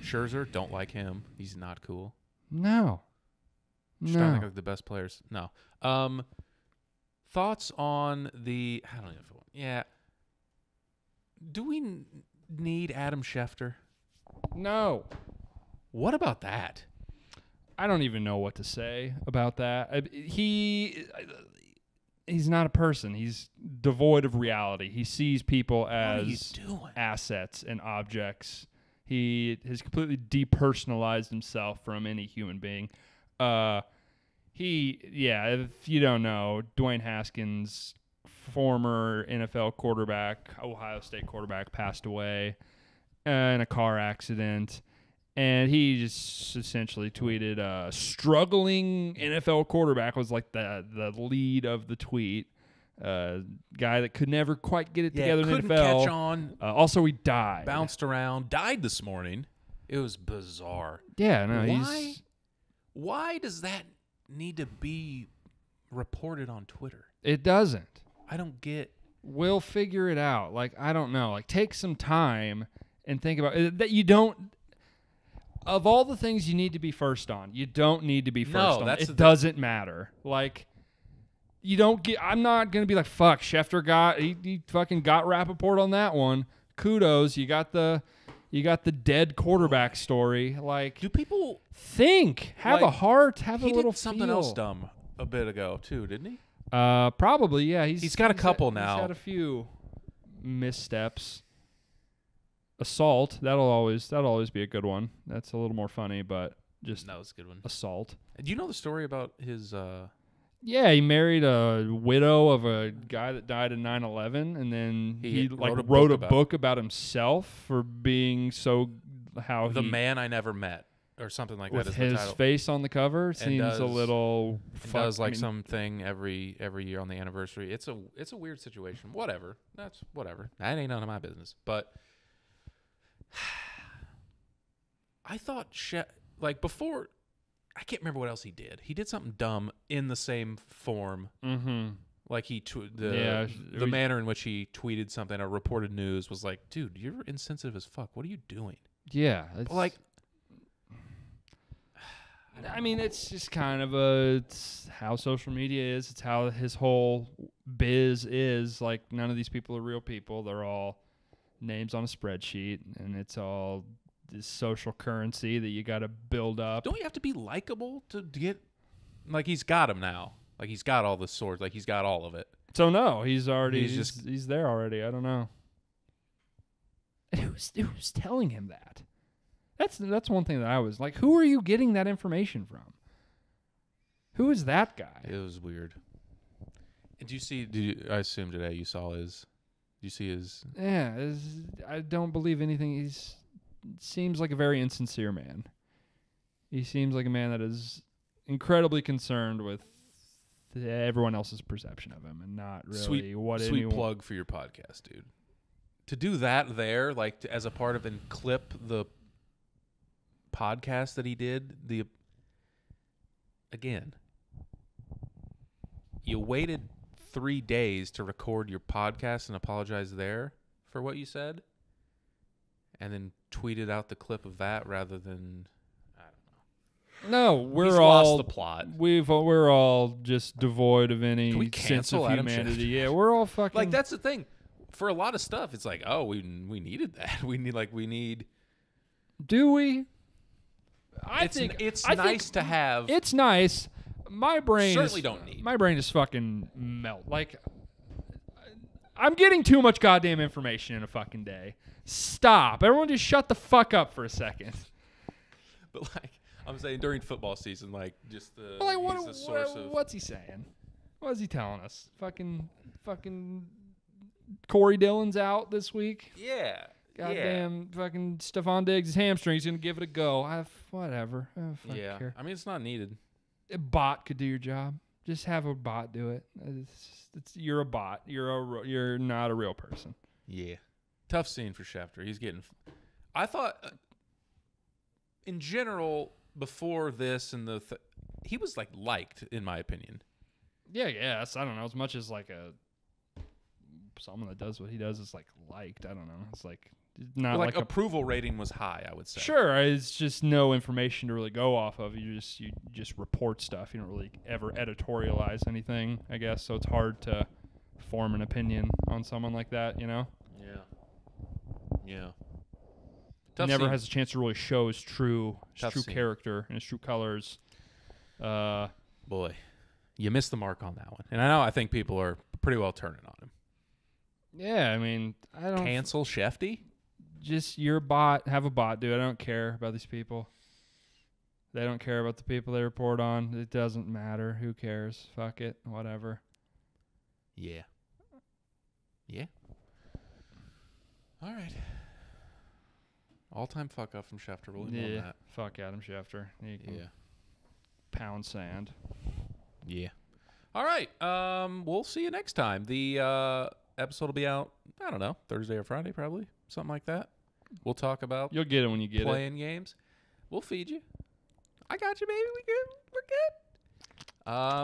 Speaker 1: Scherzer, don't like him. He's not cool.
Speaker 2: No.
Speaker 1: Just trying to think
Speaker 2: No.
Speaker 1: of the best players. No. Thoughts on the? I don't know. Yeah. Do we need Adam Schefter?
Speaker 2: No.
Speaker 1: What about that?
Speaker 2: I don't even know what to say about that. He's not a person. He's devoid of reality. He sees people
Speaker 1: What are you
Speaker 2: as
Speaker 1: doing?
Speaker 2: assets and objects. He has completely depersonalized himself from any human being. If you don't know, Dwayne Haskins, former NFL quarterback, Ohio State quarterback, passed away in a car accident. And he just essentially tweeted, struggling NFL quarterback was like the lead of the tweet. Guy that could never quite get it together in the
Speaker 1: couldn't
Speaker 2: NFL.
Speaker 1: catch on.
Speaker 2: Also, he died.
Speaker 1: Bounced around. Died this morning. It was bizarre.
Speaker 2: Yeah, no,
Speaker 1: Why does that need to be reported on Twitter?
Speaker 2: it doesn't.
Speaker 1: I don't get.
Speaker 2: We'll figure it out. Like, I don't know. Like, take some time and think about it. That you don't. Of all the things you need to be first on, you don't need to be first on. It doesn't matter. Like, you don't get. I'm not gonna be like, fuck. Schefter he fucking got Rappaport on that one. Kudos. You got the dead quarterback story. Like,
Speaker 1: Do people
Speaker 2: think? Have a heart. Have a
Speaker 1: he
Speaker 2: little
Speaker 1: did something
Speaker 2: feel.
Speaker 1: else dumb a bit ago too, didn't he?
Speaker 2: Probably. Yeah.
Speaker 1: He's got a couple now.
Speaker 2: He's had a few missteps. Assault. That'll always be a good one. That's a little more funny, but just
Speaker 1: No, it's a good one.
Speaker 2: assault.
Speaker 1: Do you know the story about his?
Speaker 2: Yeah, he married a widow of a guy that died in 9/11, and then he wrote a book about himself for being so
Speaker 1: The Man I Never Met, or something like that
Speaker 2: with
Speaker 1: is the
Speaker 2: his
Speaker 1: title.
Speaker 2: face on the cover seems a little.
Speaker 1: Does like something every year on the anniversary. It's a weird situation. Whatever. That's whatever. That ain't none of my business. But I thought before. I can't remember what else he did. He did something dumb in the same form.
Speaker 2: Mm-hmm.
Speaker 1: Like the manner in which he tweeted something or reported news was like, dude, you're insensitive as fuck. What are you doing?
Speaker 2: Yeah,
Speaker 1: like,
Speaker 2: I mean, it's just kind of it's how social media is. It's how his whole biz is. Like, none of these people are real people. They're all names on a spreadsheet, and it's all this social currency that you got to build up.
Speaker 1: Don't you have to be likable to get? Like, he's got him now. Like, he's got all the swords. Like, he's got all of it.
Speaker 2: So no, he's there already. I don't know. And who's telling him that? That's one thing that I was like, who are you getting that information from? Who is that guy?
Speaker 1: It was weird. I assume today you saw his. Did you see his?
Speaker 2: Yeah, I don't believe anything. Seems like a very insincere man. He seems like a man that is incredibly concerned with everyone else's perception of him and not really
Speaker 1: sweet plug for your podcast, dude. To do that there, like as a part of and clip the podcast that he did, again, you waited 3 days to record your podcast and apologize there for what you said, and then tweeted out the clip of that rather than.
Speaker 2: No, we're
Speaker 1: lost the plot.
Speaker 2: We're all just devoid of any sense of
Speaker 1: Adam
Speaker 2: humanity.
Speaker 1: Schefter?
Speaker 2: Yeah, we're all fucking.
Speaker 1: Like, that's the thing. For a lot of stuff, it's like, oh, we needed that. We need.
Speaker 2: Do we?
Speaker 1: It's nice to have.
Speaker 2: It's nice. My brain
Speaker 1: certainly don't need.
Speaker 2: My brain is fucking melt. Like, I'm getting too much goddamn information in a fucking day. Stop. Everyone, just shut the fuck up for a second.
Speaker 1: But like. I'm saying during football season, like just the
Speaker 2: he's
Speaker 1: the source of.
Speaker 2: What's he saying? What is he telling us? Fucking Corey Dillon's out this week.
Speaker 1: Yeah.
Speaker 2: Goddamn fucking Stephon Diggs' hamstring. He's gonna give it a go. Whatever.
Speaker 1: Yeah.
Speaker 2: Care.
Speaker 1: I mean, it's not needed.
Speaker 2: A bot could do your job. Just have a bot do it. You're a bot. You're not a real person.
Speaker 1: Yeah. Tough scene for Schefter. He's getting. I thought, in general. Before this and he was like liked in my opinion.
Speaker 2: Yeah, yes. I don't know. As much as like someone that does what he does is like liked. I don't know. It's like not
Speaker 1: like approval rating was high, I would say.
Speaker 2: Sure, it's just no information to really go off of. You just report stuff. You don't really ever editorialize anything, I guess. So it's hard to form an opinion on someone like that, you know?
Speaker 1: Yeah.
Speaker 2: He never has a chance to really show his true character and his true colors.
Speaker 1: Boy, you missed the mark on that one. And I think people are pretty well turning on him.
Speaker 2: Yeah, I mean, I don't...
Speaker 1: Cancel Shefty?
Speaker 2: Just your bot. Have a bot do it. I don't care about these people. They don't care about the people they report on. It doesn't matter. Who cares? Fuck it. Whatever.
Speaker 1: Yeah. All right. All-time fuck up from Schefter. We'll leave on that.
Speaker 2: Fuck Adam Schefter. Pound sand.
Speaker 1: Yeah. All right. We'll see you next time. The episode will be out, I don't know, Thursday or Friday probably. Something like that. We'll talk about
Speaker 2: You'll get it when you get
Speaker 1: playing games. We'll feed you. I got you, baby. We're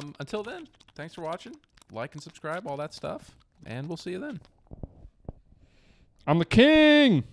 Speaker 1: good. Until then, thanks for watching. Like and subscribe, all that stuff. And we'll see you then.
Speaker 2: I'm the king!